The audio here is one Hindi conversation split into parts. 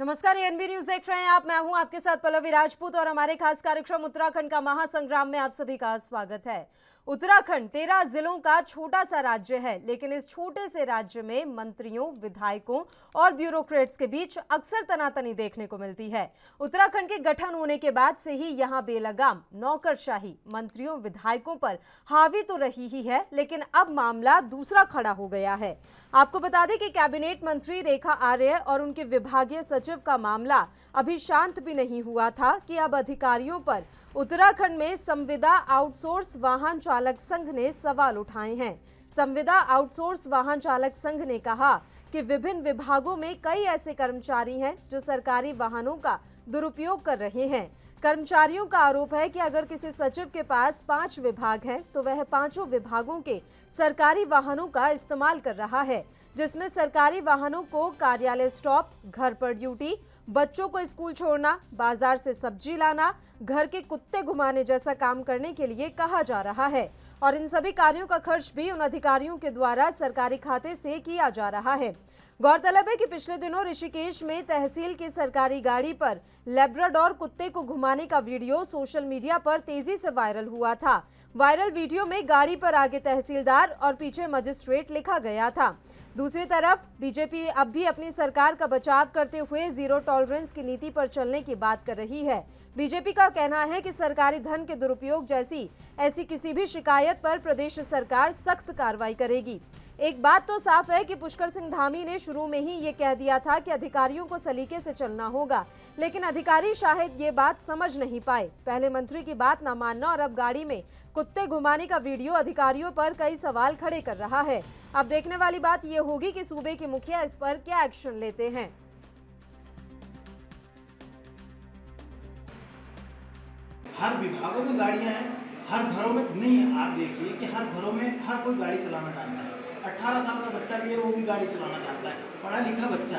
नमस्कार, ये एनबी न्यूज देख रहे हैं आप। मैं हूं आपके साथ पल्लवी राजपूत और हमारे खास कार्यक्रम उत्तराखंड का महासंग्राम में आप सभी का स्वागत है। उत्तराखंड 13 जिलों का छोटा सा राज्य है, लेकिन इस छोटे से राज्य में मंत्रियों, विधायकों और ब्यूरोक्रेट्स के बीच अक्सर तनातनी देखने को मिलती है। उत्तराखंड के गठन होने के बाद से ही यहां बेलगाम नौकरशाही मंत्रियों, विधायकों पर हावी तो रही ही है, लेकिन अब मामला दूसरा खड़ा हो गया है। आपको बता दें कि कैबिनेट मंत्री रेखा आर्य और उनके विभागीय सचिव का मामला अभी शांत भी नहीं हुआ था कि अब अधिकारियों पर उत्तराखंड में संविदा आउटसोर्स वाहन चालक संघ ने सवाल उठाए हैं। संविदा आउटसोर्स वाहन चालक संघ ने कहा कि विभिन्न विभागों में कई ऐसे कर्मचारी हैं जो सरकारी वाहनों का दुरुपयोग कर रहे हैं। कर्मचारियों का आरोप है कि अगर किसी सचिव के पास 5 विभाग हैं तो वह 5 विभागों के सरकारी वाहनों का इस्तेमाल कर रहा है, जिसमें सरकारी वाहनों को कार्यालय स्टॉप, घर पर ड्यूटी, बच्चों को स्कूल छोड़ना, बाजार से सब्जी लाना, घर के कुत्ते घुमाने जैसा काम करने के लिए कहा जा रहा है। और इन सभी कार्यों का खर्च भी उन अधिकारियों के द्वारा सरकारी खाते से किया जा रहा है। गौरतलब है कि पिछले दिनों ऋषिकेश में तहसील की सरकारी गाड़ी पर लेब्राडोर कुत्ते को घुमाने का वीडियो सोशल मीडिया पर तेजी से वायरल हुआ था। वायरल वीडियो में गाड़ी पर आगे तहसीलदार और पीछे मजिस्ट्रेट लिखा गया था। दूसरी तरफ बीजेपी अब भी अपनी सरकार का बचाव करते हुए जीरो टॉलरेंस की नीति पर चलने की बात कर रही है। बीजेपी का कहना है कि सरकारी धन के दुरुपयोग जैसी ऐसी किसी भी शिकायत पर प्रदेश सरकार सख्त कार्रवाई करेगी। एक बात तो साफ है कि पुष्कर सिंह धामी ने शुरू में ही ये कह दिया था कि अधिकारियों को सलीके से चलना होगा, लेकिन अधिकारी शायद ये बात समझ नहीं पाए। पहले मंत्री की बात न मानना और अब गाड़ी में कुत्ते घुमाने का वीडियो अधिकारियों पर कई सवाल खड़े कर रहा है। अब देखने वाली बात ये होगी कि सूबे के मुखिया इस पर क्या एक्शन लेते हैं। हर विभागों में गाड़ियां हैं, हर घरों में नहीं। आप देखिए कि हर घरों में हर कोई गाड़ी चलाना जानता है। 18 साल का बच्चा भी है, वो भी गाड़ी चलाना जानता है। पढ़ा लिखा बच्चा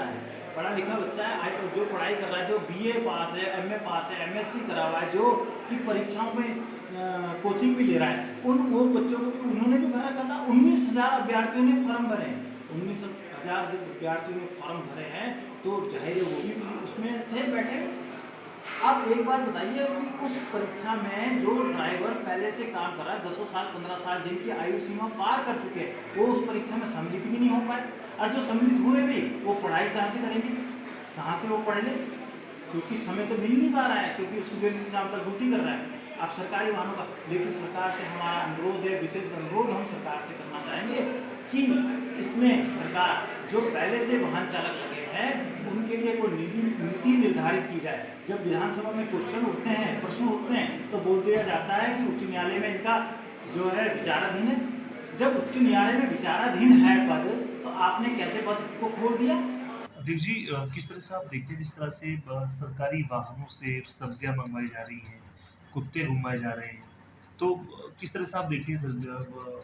है, जो पढ़ाई कर रहा है, जो बीए पास है, एमए पास है, एमएससी करा हुआ है, जो कि परीक्षाओं में कोचिंग भी ले रहा है, वो बच्चों को उन्होंने भी भर रखा था। 19,000 अभ्यर्थियों ने फॉर्म भरे हैं। 19,000 जब अभ्यर्थियों ने फॉर्म भरे हैं तो जाहिर है वो भी उसमें थे बैठे। अब एक बात बताइए कि उस परीक्षा में जो ड्राइवर पहले से काम कर रहा है, 10 साल 15 साल जिनकी आयु सीमा पार कर चुके हैं, वो उस परीक्षा में सम्मिलित भी नहीं हो पाए। और जो सम्मिलित हुए भी, वो पढ़ाई कहाँ से करेंगे, कहाँ से वो पढ़ ले, क्योंकि समय तो मिल नहीं पा रहा है, क्योंकि सुबह से शाम तक ड्यूटी कर रहा है। आप सरकारी वाहनों का, लेकिन सरकार से हमारा अनुरोध है, विशेष अनुरोध हम सरकार से करना चाहेंगे कि इसमें सरकार जो पहले से वाहन चालक लगे हैं उनके लिए कोई नीति निर्धारित की जाए। जब विधानसभा में प्रश्न उठते हैं तो बोल दिया जाता है कि उच्च न्यायालय में इनका जो है विचाराधीन है। जब उच्च न्यायालय में विचाराधीन है पद, तो आपने कैसे पद को खोल दिया? देव जी, किस तरह से आप देखते हैं जिस तरह से सरकारी वाहनों से सब्जियां मंगवाई जा रही हैं, कुत्ते घुमाए जा रहे हैं, तो किस तरह से आप देखते हैं सर,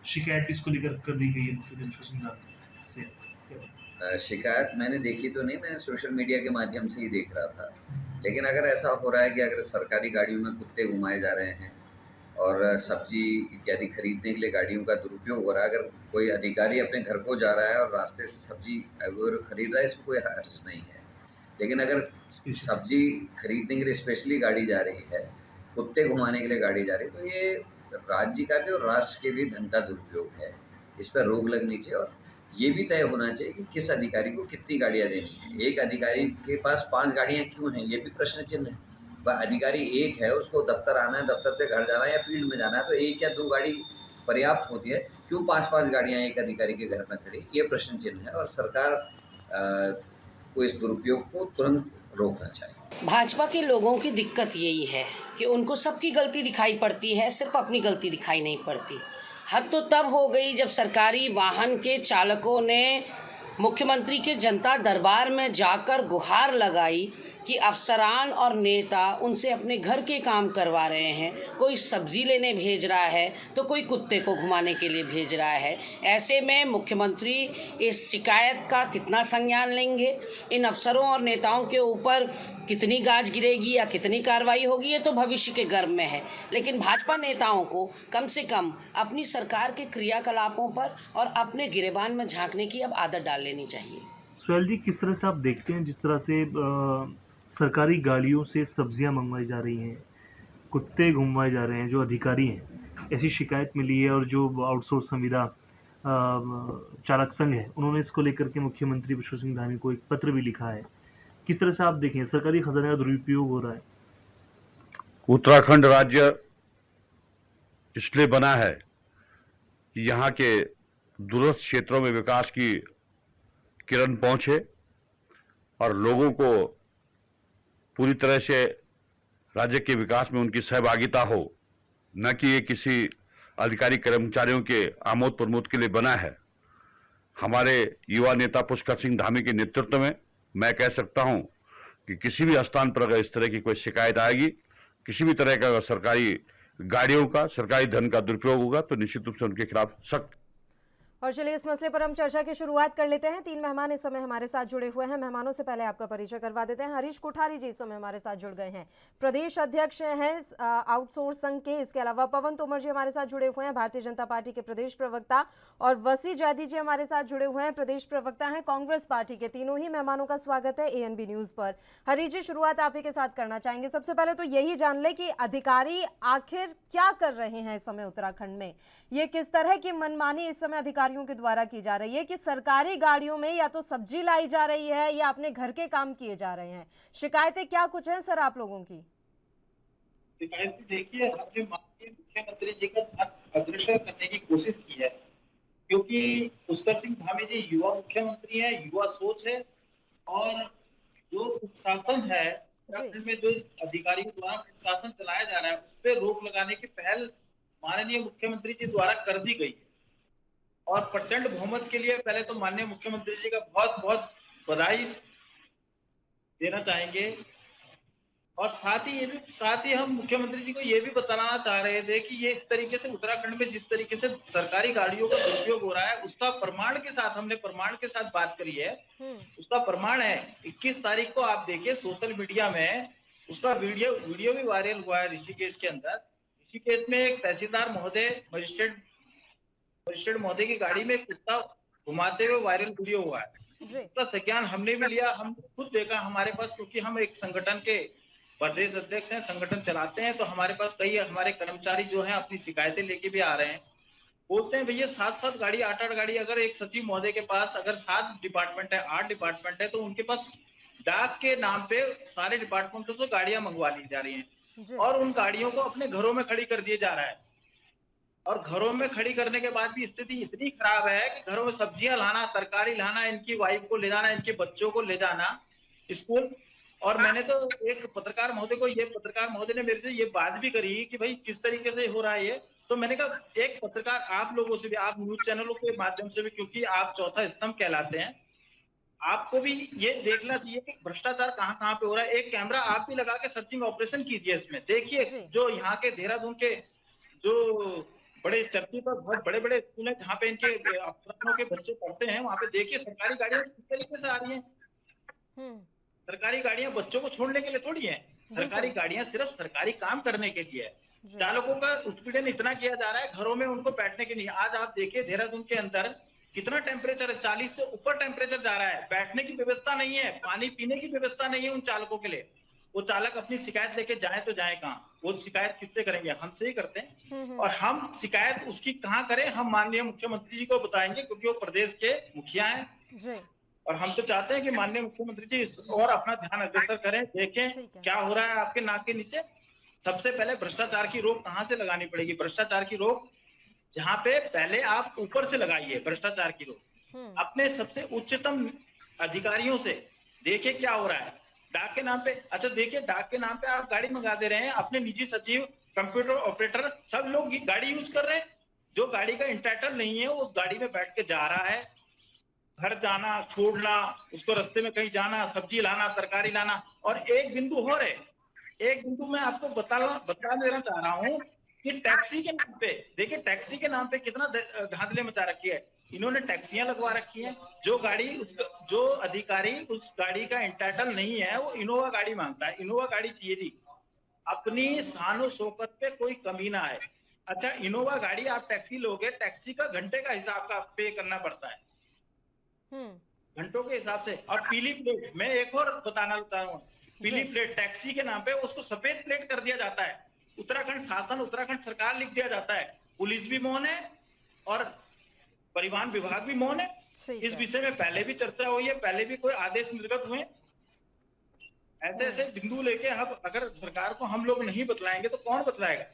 शिकायत इसको लेकर कर दी गई है मुख्यमंत्री सिंह से? शिकायत मैंने देखी तो नहीं, मैं सोशल मीडिया के माध्यम से ही देख रहा था। लेकिन अगर ऐसा हो रहा है कि अगर सरकारी गाड़ियों में कुत्ते घुमाए जा रहे हैं और सब्जी इत्यादि खरीदने के लिए गाड़ियों का दुरुपयोग हो रहा है, अगर कोई अधिकारी अपने घर को जा रहा है और रास्ते से सब्जी अगर खरीद रहा है, इसमें कोई हर्ज नहीं है। लेकिन अगर सब्जी खरीदने के लिए स्पेशली गाड़ी जा रही है, कुत्ते घुमाने के लिए गाड़ी जा रही है, तो ये राज्य का भी और राष्ट्र के भी धन का दुरुपयोग है। इस पर रोक लगनी चाहिए और ये भी तय होना चाहिए कि किस अधिकारी को कितनी गाड़ियाँ देनी है। एक अधिकारी के पास 5 गाड़ियाँ क्यों हैं, ये भी प्रश्न चिन्ह है। वह अधिकारी एक है, उसको दफ्तर आना है, दफ्तर से घर जाना है या फील्ड में जाना है, तो 1 या 2 गाड़ी पर्याप्त होती है। क्यों 5-5 गाड़ियाँ एक अधिकारी के घर में खड़ी, ये प्रश्न चिन्ह है और सरकार को इस दुरुपयोग को तुरंत रोकना चाहिए। भाजपा के लोगों की दिक्कत यही है कि उनको सबकी गलती दिखाई पड़ती है, सिर्फ अपनी गलती दिखाई नहीं पड़ती। हद तो तब हो गई जब सरकारी वाहन के चालकों ने मुख्यमंत्री के जनता दरबार में जाकर गुहार लगाई कि अफसरान और नेता उनसे अपने घर के काम करवा रहे हैं। कोई सब्जी लेने भेज रहा है तो कोई कुत्ते को घुमाने के लिए भेज रहा है। ऐसे में मुख्यमंत्री इस शिकायत का कितना संज्ञान लेंगे, इन अफसरों और नेताओं के ऊपर कितनी गाज गिरेगी या कितनी कार्रवाई होगी, ये तो भविष्य के गर्भ में है। लेकिन भाजपा नेताओं को कम से कम अपनी सरकार के क्रियाकलापों पर और अपने गिरेबान में झांकने की अब आदत डाल लेनी चाहिए। सोहेल जी, किस तरह से आप देखते हैं जिस तरह से सरकारी गाड़ियों से सब्जियां मंगवाई जा रही हैं, कुत्ते घुमवाए जा रहे हैं, जो अधिकारी हैं, ऐसी शिकायत मिली है और जो आउटसोर्स संविदा चालक संघ है, उन्होंने इसको लेकर के मुख्यमंत्री विश्वनाथ सिंह धामी को एक पत्र भी लिखा है। किस तरह से आप देखें सरकारी खजाने का दुरुपयोग हो रहा है? उत्तराखंड राज्य इसलिए बना है कि यहाँ के दूरस्थ क्षेत्रों में विकास की किरण पहुंचे और लोगों को पूरी तरह से राज्य के विकास में उनकी सहभागिता हो, न कि ये किसी अधिकारी कर्मचारियों के आमोद प्रमोद के लिए बना है। हमारे युवा नेता पुष्कर सिंह धामी के नेतृत्व में मैं कह सकता हूं कि किसी भी स्थान पर अगर इस तरह की कोई शिकायत आएगी, किसी भी तरह का सरकारी गाड़ियों का, सरकारी धन का दुरुपयोग होगा, तो निश्चित रूप से उनके खिलाफ सख्त। और चलिए इस मसले पर हम चर्चा की शुरुआत कर लेते हैं। 3 मेहमान इस समय हमारे साथ जुड़े हुए हैं। मेहमानों से पहले आपका परिचय करवा देते हैं। हरीश कोठारी जी इस समय हमारे साथ जुड़ गए हैं, प्रदेश अध्यक्ष हैं आउटसोर्स संघ के। इसके अलावा पवन तोमर जी हमारे साथ जुड़े हुए हैं, भारतीय जनता पार्टी के प्रदेश प्रवक्ता। और वसी जैदी जी हमारे साथ जुड़े हुए हैं, प्रदेश प्रवक्ता हैं कांग्रेस पार्टी के। तीनों ही मेहमानों का स्वागत है ANB न्यूज पर। हरीश जी, शुरुआत आप ही के साथ करना चाहेंगे। सबसे पहले तो यही जान ले कि अधिकारी आखिर क्या कर रहे हैं इस समय उत्तराखंड में। ये किस तरह की मनमानी इस समय अधिकारियों के द्वारा की जा रही है कि सरकारी गाड़ियों में या तो सब्जी लाई जा रही है या अपने घर के काम किए जा रहे हैं। शिकायतें क्या कुछ हैं सर आप लोगों की? शिकायतें देखिए, हमने माननीय मुख्यमंत्री जी का ध्यान अग्रसर करने की कोशिश की है, क्योंकि पुष्कर सिंह धामी जी युवा मुख्यमंत्री हैं, युवा सोच है, और जो कुशासन है उत्तराखंड में, जो अधिकारियों द्वारा कुशासन चलाया जा रहा है, उस पर रोक लगाने की पहल माननीय मुख्यमंत्री जी द्वारा कर दी गई है। और प्रचंड बहुमत के लिए पहले तो माननीय मुख्यमंत्री जी का बहुत बहुत बधाई देना चाहेंगे। और साथ ही हम मुख्यमंत्री जी को ये भी बताना चाह रहे थे कि ये इस तरीके से उत्तराखंड में जिस तरीके से सरकारी गाड़ियों का दुरुपयोग हो रहा है, उसका प्रमाण के साथ हमने बात करी है। उसका प्रमाण है 21 तारीख को आप देखिए सोशल मीडिया में उसका वीडियो भी वायरल हुआ है ऋषिकेश के अंदर। ऋषिकेश में एक तहसीलदार महोदय, मजिस्ट्रेट महोदय की गाड़ी में कुत्ता घुमाते हुए वायरल वीडियो हुआ है। उसका संज्ञान हमने भी लिया, हमने खुद देखा हमारे पास, क्योंकि हम एक संगठन के प्रदेश अध्यक्ष हैं, संगठन चलाते हैं, तो हमारे पास कई हमारे कर्मचारी जो हैं अपनी शिकायतें लेके भी आ रहे हैं। बोलते हैं भैया 7-7 गाड़ी, 8-8 गाड़ी, अगर एक सचिव महोदय के पास अगर 7 डिपार्टमेंट है, 8 डिपार्टमेंट है, तो उनके पास डाक के नाम पे सारे डिपार्टमेंटों से गाड़ियां मंगवा ली जा रही हैं और उन गाड़ियों को अपने घरों में खड़ी कर दिए जा रहा है। और घरों में खड़ी करने के बाद भी स्थिति इतनी खराब है कि घरों में सब्जियां लाना, तरकारी लाना, इनकी वाइफ को ले जाना, इनके बच्चों को ले जाना स्कूल। और मैंने तो एक पत्रकार महोदय ने मेरे से ये बात भी करी कि भाई किस तरीके से हो रहा है ये। तो मैंने कहा एक पत्रकार आप लोगों से भी, आप न्यूज चैनलों के माध्यम से भी, क्योंकि आप चौथा स्तंभ कहलाते हैं, आपको भी ये देखना चाहिए कि भ्रष्टाचार कहाँ कहाँ पे हो रहा है। एक कैमरा आप भी लगा के सर्चिंग ऑपरेशन कीजिए इसमें, देखिए जो यहाँ के देहरादून के जो बड़े चर्चित और बहुत बड़े बड़े स्कूल है जहाँ पे इनके अफसरों के बच्चे पढ़ते हैं, वहाँ पे देखिए सरकारी गाड़ियां किस तरीके से आ रही हैं। सरकारी गाड़ियां बच्चों को छोड़ने के लिए थोड़ी है, सरकारी गाड़ियां सिर्फ सरकारी काम करने के लिए है। चालकों का उत्पीड़न इतना किया जा रहा है, घरों में उनको बैठने के लिए। आज आप देखिए देहरादून के अंदर कितना टेम्परेचर है, 40 से ऊपर टेम्परेचर जा रहा है, बैठने की व्यवस्था नहीं है, पानी पीने की व्यवस्था नहीं है उन चालकों के लिए। वो चालक अपनी शिकायत लेके जाए तो जाए कहाँ? वो शिकायत किससे करेंगे? हमसे ही करते हैं। और हम शिकायत उसकी कहाँ करें? हम माननीय मुख्यमंत्री जी को बताएंगे, क्योंकि वो प्रदेश के मुखिया हैं। और हम तो चाहते हैं कि माननीय मुख्यमंत्री जी इस और अपना ध्यान अग्रसर करें, देखें क्या हो रहा है आपके नाक के नीचे। सबसे पहले भ्रष्टाचार की रोक कहाँ से लगानी पड़ेगी? भ्रष्टाचार की रोक जहाँ पे पहले आप ऊपर से लगाइए भ्रष्टाचार की रोक, अपने सबसे उच्चतम अधिकारियों से। देखिए क्या हो रहा है डाक के नाम पे। अच्छा देखिए, डाक के नाम पे आप गाड़ी मंगा दे रहे हैं, अपने निजी सचिव, कंप्यूटर ऑपरेटर, सब लोग गाड़ी यूज कर रहे हैं। जो गाड़ी का इंटाइटल नहीं है वो उस गाड़ी में बैठ के जा रहा है, घर जाना, छोड़ना, उसको रास्ते में कहीं जाना, सब्जी लाना, तरकारी लाना। और एक बिंदु और है, एक बिंदु मैं आपको बता देना चाह रहा हूँ कि टैक्सी के नाम पे, देखिए टैक्सी के नाम पे कितना धांधली मचा रखी है। इन्होंने टैक्सियां लगवा रखी हैं। जो अधिकारी उस गाड़ी का इंटाइटल नहीं है वो इनोवा गाड़ी मांगता है, इनोवा गाड़ी चाहिए थी। अपनी शान शौकत पे कोई कमी ना है। अच्छा इनोवा गाड़ी आप टैक्सी लोगे, टैक्सी का घंटे का हिसाब का पे करना पड़ता है। घंटों के हिसाब से। और पीली प्लेट, मैं एक और बताना चाहता हूँ, पीली प्लेट टैक्सी के नाम पे उसको सफेद प्लेट कर दिया जाता है। उत्तराखंड शासन, उत्तराखंड सरकार लिख दिया जाता है। पुलिस भी मौन है और परिवहन विभाग भी मौन है। ठीक इस है। विषय में पहले भी चर्चा हुई है, पहले भी कोई आदेश निर्गत हुए। ऐसे ऐसे बिंदु लेके हम अगर सरकार को हम लोग नहीं बतलाएंगे तो कौन बतलाएगा?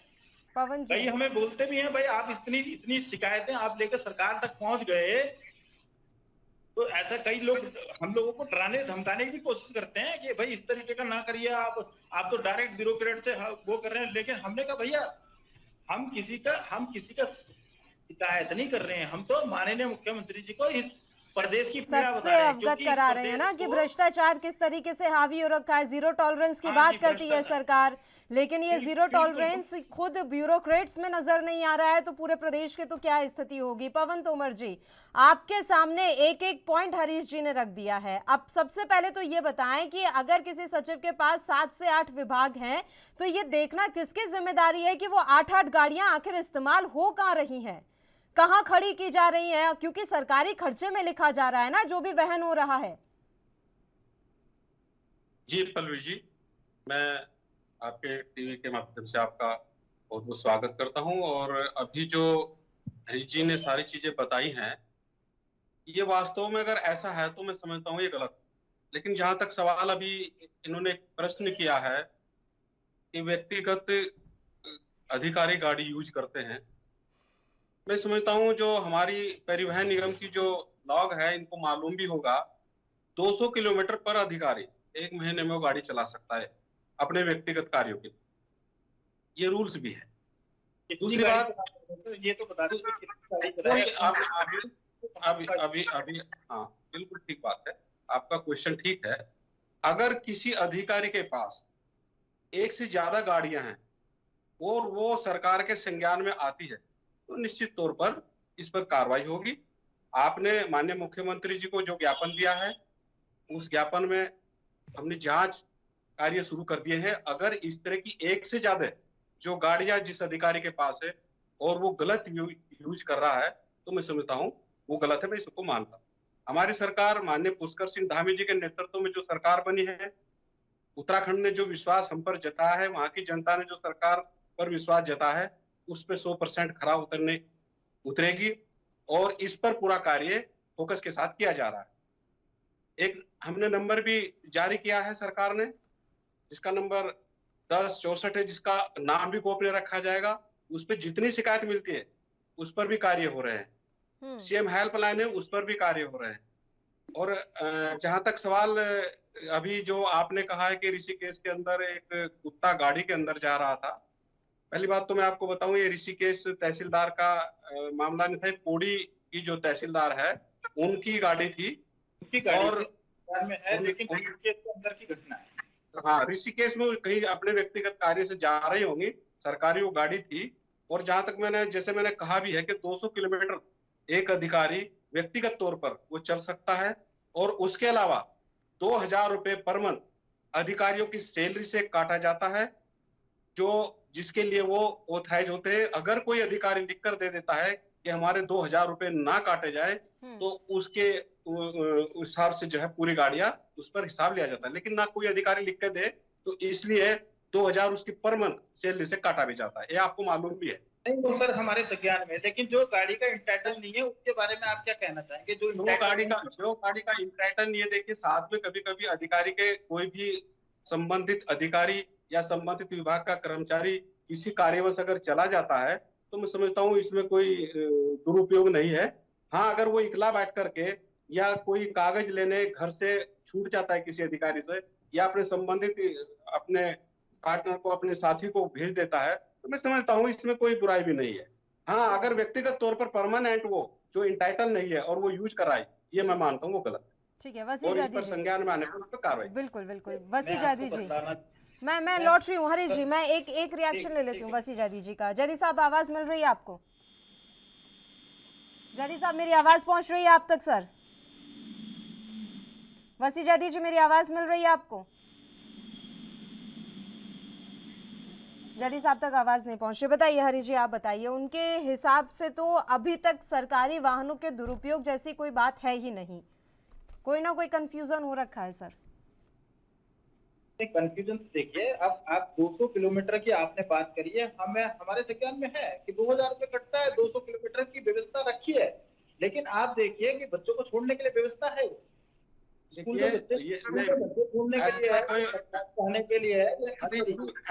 पवन जी, कई हमें बोलते भी हैं, भाई आप इतनी इतनी शिकायतें आप लेकर सरकार तक पहुंच गए, तो ऐसा कई लोग हम लोगों को डराने धमकाने की भी कोशिश करते हैं कि भाई इस तरीके का ना करिए, आप तो डायरेक्ट ब्यूरोक्रेट से वो कर रहे हैं। लेकिन हमने कहा भैया हम किसी का शिकायत नहीं कर रहे हैं, हम तो माननीय मुख्यमंत्री जी को इस प्रदेश की पीड़ा सच बता से रहे हैं। अवगत क्योंकि इस करा रहे हैं ना प्रदेश कि को- भ्रष्टाचार किस तरीके से हावी हो रखा है। जीरो टॉलरेंस की हाँ बात जी, करती है भ्रष्टाचार। सरकार, लेकिन ये जीरो बिल्कुल। टॉलरेंस खुद ब्यूरोक्रेट्स में नजर नहीं आ रहा है, तो पूरे प्रदेश के तो क्या स्थिति होगी। पवन तोमर जी, आपके सामने एक एक पॉइंट हरीश जी ने रख दिया है। अब सबसे पहले तो ये बताएं कि अगर किसी सचिव के पास 7 से 8 विभाग हैं, तो ये देखना किसकी जिम्मेदारी है कि वो 8-8 गाड़ियां आखिर इस्तेमाल हो कहां रही हैं, कहां खड़ी की जा रही है, क्योंकि सरकारी खर्चे में लिखा जा रहा है ना जो भी वहन हो रहा है। जी पल्लवी जी, मैं आपके टीवी के माध्यम से आपका बहुत बहुत स्वागत करता हूं। और अभी जो हरीश जी ने सारी चीजें बताई हैं, ये वास्तव में अगर ऐसा है तो मैं समझता हूँ ये गलत। लेकिन जहां तक सवाल अभी इन्होंने एक प्रश्न किया है कि व्यक्तिगत अधिकारी गाड़ी यूज करते हैं, मैं समझता हूँ जो हमारी परिवहन निगम की जो लॉग है, इनको मालूम भी होगा 200 किलोमीटर पर अधिकारी एक महीने में वो गाड़ी चला सकता है अपने व्यक्तिगत कार्यों के लिए, ये रूल्स भी है। दूसरी बात, ये तो बता दो कितनी गाड़ी कोई चलाए। अभी हाँ बिल्कुल ठीक बात है, आपका क्वेश्चन ठीक है। अगर किसी अधिकारी के पास एक से ज्यादा गाड़ियां हैं और वो सरकार के संज्ञान में आती है, तो निश्चित तौर पर इस पर कार्रवाई होगी। आपने माननीय मुख्यमंत्री जी को जो ज्ञापन दिया है, उस ज्ञापन में हमने जांच कार्य शुरू कर दिए हैं। अगर इस तरह की एक से ज्यादा जो गाड़ियां जिस अधिकारी के पास है और वो गलत यूज कर रहा है, तो मैं समझता हूँ वो गलत है, मैं इसको मानता हूँ। हमारी सरकार माननीय पुष्कर सिंह धामी जी के नेतृत्व में जो सरकार बनी है, उत्तराखंड ने जो विश्वास हम पर जताया है, वहां की जनता ने जो सरकार पर विश्वास जताया है, उस पर 100% खरा उतरेगी और इस पर पूरा कार्य फोकस के साथ किया जा रहा है। एक हमने नंबर भी जारी किया है सरकार ने, जिसका नंबर 1064 है, जिसका नाम भी गोपनीय रखा जाएगा। उस पर जितनी शिकायत मिलती है उस पर भी कार्य हो रहे हैं। सीएम हेल्पलाइन है, उस पर भी कार्य हो रहे हैं। और जहां तक सवाल अभी जो आपने कहा है कि ऋषिकेश के अंदर एक कुत्ता गाड़ी के अंदर जा रहा था, पहली बात तो मैं आपको बताऊं, ये ऋषिकेश तहसीलदार का मामला नहीं था। पौड़ी की जो तहसीलदार है उनकी गाड़ी थी, और में है, लेकिन ऋषिकेश के अंदर की घटना है। हाँ, ऋषिकेश में कहीं अपने व्यक्तिगत कार्य से जा रही होंगी, सरकारी वो गाड़ी थी। और जहां तक मैंने कहा भी है कि 200 किलोमीटर एक अधिकारी व्यक्तिगत तौर पर वो चल सकता है, और उसके अलावा 2000 रुपए पर मंथ अधिकारियों की सैलरी से काटा जाता है, जो जिसके लिए वो ऑथराइज होते हैं। अगर कोई अधिकारी लिख कर दे देता है कि हमारे 2000 रुपए ना काटे जाए, तो उसके हिसाब से जो है पूरी गाड़ियां उस पर हिसाब लिया जाता है। लेकिन ना कोई अधिकारी लिख के दे, तो इसलिए 2000 उसकी पर मंथ सैलरी से काटा भी जाता है। ये आपको मालूम भी है। नहीं वो सर हमारे संज्ञान में, लेकिन जो गाड़ी का इंटाइटल नहीं है उसके बारे में आप क्या कहना चाहेंगे? जो गाड़ी का इंटाइटल नहीं है, देखिए साथ में कभी कभी अधिकारी के कोई भी संबंधित अधिकारी या संबंधित विभाग का कर्मचारी किसी कार्यवश अगर चला जाता है, तो मैं समझता हूँ इसमें कोई दुरुपयोग नहीं है। हाँ, अगर वो इकला बैठ करके या कोई कागज लेने घर से छूट जाता है किसी अधिकारी से, या अपने संबंधित अपने पार्टनर को, अपने साथी को भेज देता है, तो मैं समझता हूँ इसमें कोई बुराई भी नहीं है। हाँ, अगर व्यक्तिगत तौर पर परमानेंट वो जो इंटाइटल नहीं है और वो यूज कराए, ये मैं मानता हूँ वो गलत है। ठीक है, वसी और इस जादी पर जी, संज्ञान में आने पर उस पर कार्रवाई। बिल्कुल बिल्कुल। वसी जादी जी, मैं मैं- लौट रही हूँ। हरीश जी, मैं एक रिएक्शन ले लेती हूँ वसी जादी जी का। जादी साहब, आवाज मिल रही है आपको? जादी साहब, मेरी आवाज पहुंच रही है आप तक? सर वसी जादी जी, मेरी आवाज मिल रही है आपको? जादी साहब तक आवाज नहीं पहुंच रही। बताइए हरीश जी, आप बताइए। उनके हिसाब से तो अभी तक सरकारी वाहनों के दुरुपयोग जैसी कोई बात है ही नहीं, कोई ना कोई कंफ्यूजन हो रखा है सर। कंफ्यूजन तो देखिए, अब आप 200 किलोमीटर की आपने बात करी है, हमें हमारे संज्ञान में है कि 2000 रुपये कटता है, 200 किलोमीटर की व्यवस्था रखी है। लेकिन आप देखिए कि बच्चों को छोड़ने के लिए व्यवस्था है, स्कूल के बच्चे छोड़ने के लिए है, पढ़ने के लिए है। अरे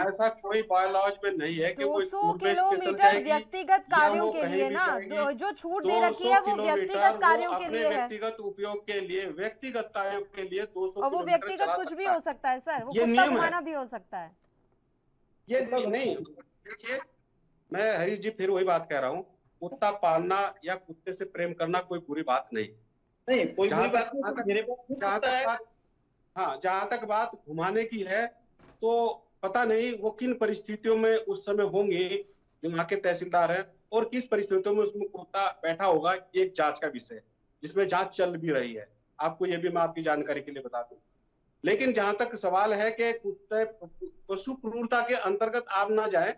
ऐसा कोई बायोलॉज में नहीं है कि कोई 200 स्कूल में स्पेशल किलोमीटर जाएगी व्यक्तिगत या कार्यों वो के कहीं लिए भी ना, जाएगी। जो छूट दे रखी है वो 200 व्यक्तिगत किलोमीटर कार्यों वो के अपने लिए है, व्यक्तिगत उपयोग के लिए, व्यक्तिगत कार्यों के लिए 200 और वो किलोमीटर व्यक्तिगत चला कुछ भी सकता हो सकता है सर, वो ये कुत्ता नियम है। घुमाना भी हो सकता है। ये नहीं, देखिए मैं हरीश जी फिर वही बात कह रहा हूँ, कुत्ता पालना या कुत्ते से प्रेम करना कोई बुरी बात नहीं। नहीं, कोई जहाँ बुरी बात तक- नहीं, मेरे पास खुद जहाँ कुत्ता तक है। बात हाँ, जहां तक बात घुमाने की है तो पता नहीं वो किन परिस्थितियों में उस समय होंगे जो वहाँ के तहसीलदार हैं, और किस परिस्थितियों में उसमें कुत्ता बैठा होगा, ये एक जांच का विषय है जिसमें जांच चल भी रही है। आपको ये भी मैं आपकी जानकारी के लिए बता दूं। लेकिन जहां तक सवाल है कि कुत्ते पशु क्रूरता के अंतर्गत आप ना जाए,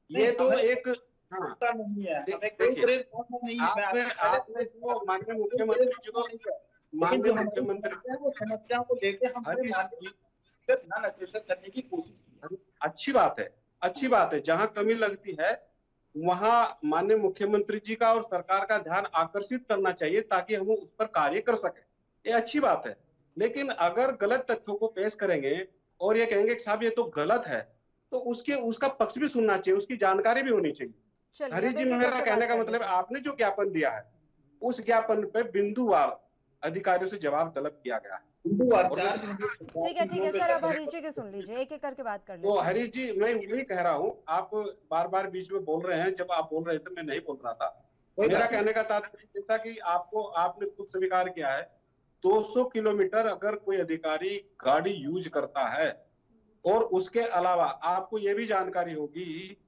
ये तो एक हाँ कुत्ता नहीं है, हमें कोई देखिए, प्रेस नहीं है। आपने जो माननीय मुख्यमंत्री जी को माननीय मुख्यमंत्री समस्याओं को लेके हम हरीश जी, ध्यान अग्रसर करने की कोशिश की। अच्छी बात है, अच्छी बात है। जहां कमी लगती है वहां माननीय मुख्यमंत्री जी का और सरकार का ध्यान आकर्षित करना चाहिए ताकि हम उस पर कार्य कर सके, ये अच्छी बात है। लेकिन अगर गलत तथ्यों को पेश करेंगे और ये कहेंगे कि साहब ये तो गलत है, तो उसका पक्ष भी सुनना चाहिए, उसकी जानकारी भी होनी चाहिए। चलिए हरीश अब जी, एक एक मेरा करके कहने बात का कर मतलब लेते हैं। आपने जो ज्ञापन दिया है उस ज्ञापन पे बिंदुवार अधिकारियों से जवाब तलब किया गया है। ठीक है सर, अब हरीश जी के सुन लीजिए, एक एक करके बात कर लेते तो हैं। हरीश जी, मैं वही कह रहा हूँ, आप बार बार बीच में बोल रहे हैं, जब आप बोल रहे थे मैं नहीं बोल रहा था। मेरा कहने का तात्पर्य जैसा कि आपने खुद स्वीकार किया है, 200 किलोमीटर अगर कोई अधिकारी गाड़ी यूज करता है और उसके अलावा आपको ये भी जानकारी होगी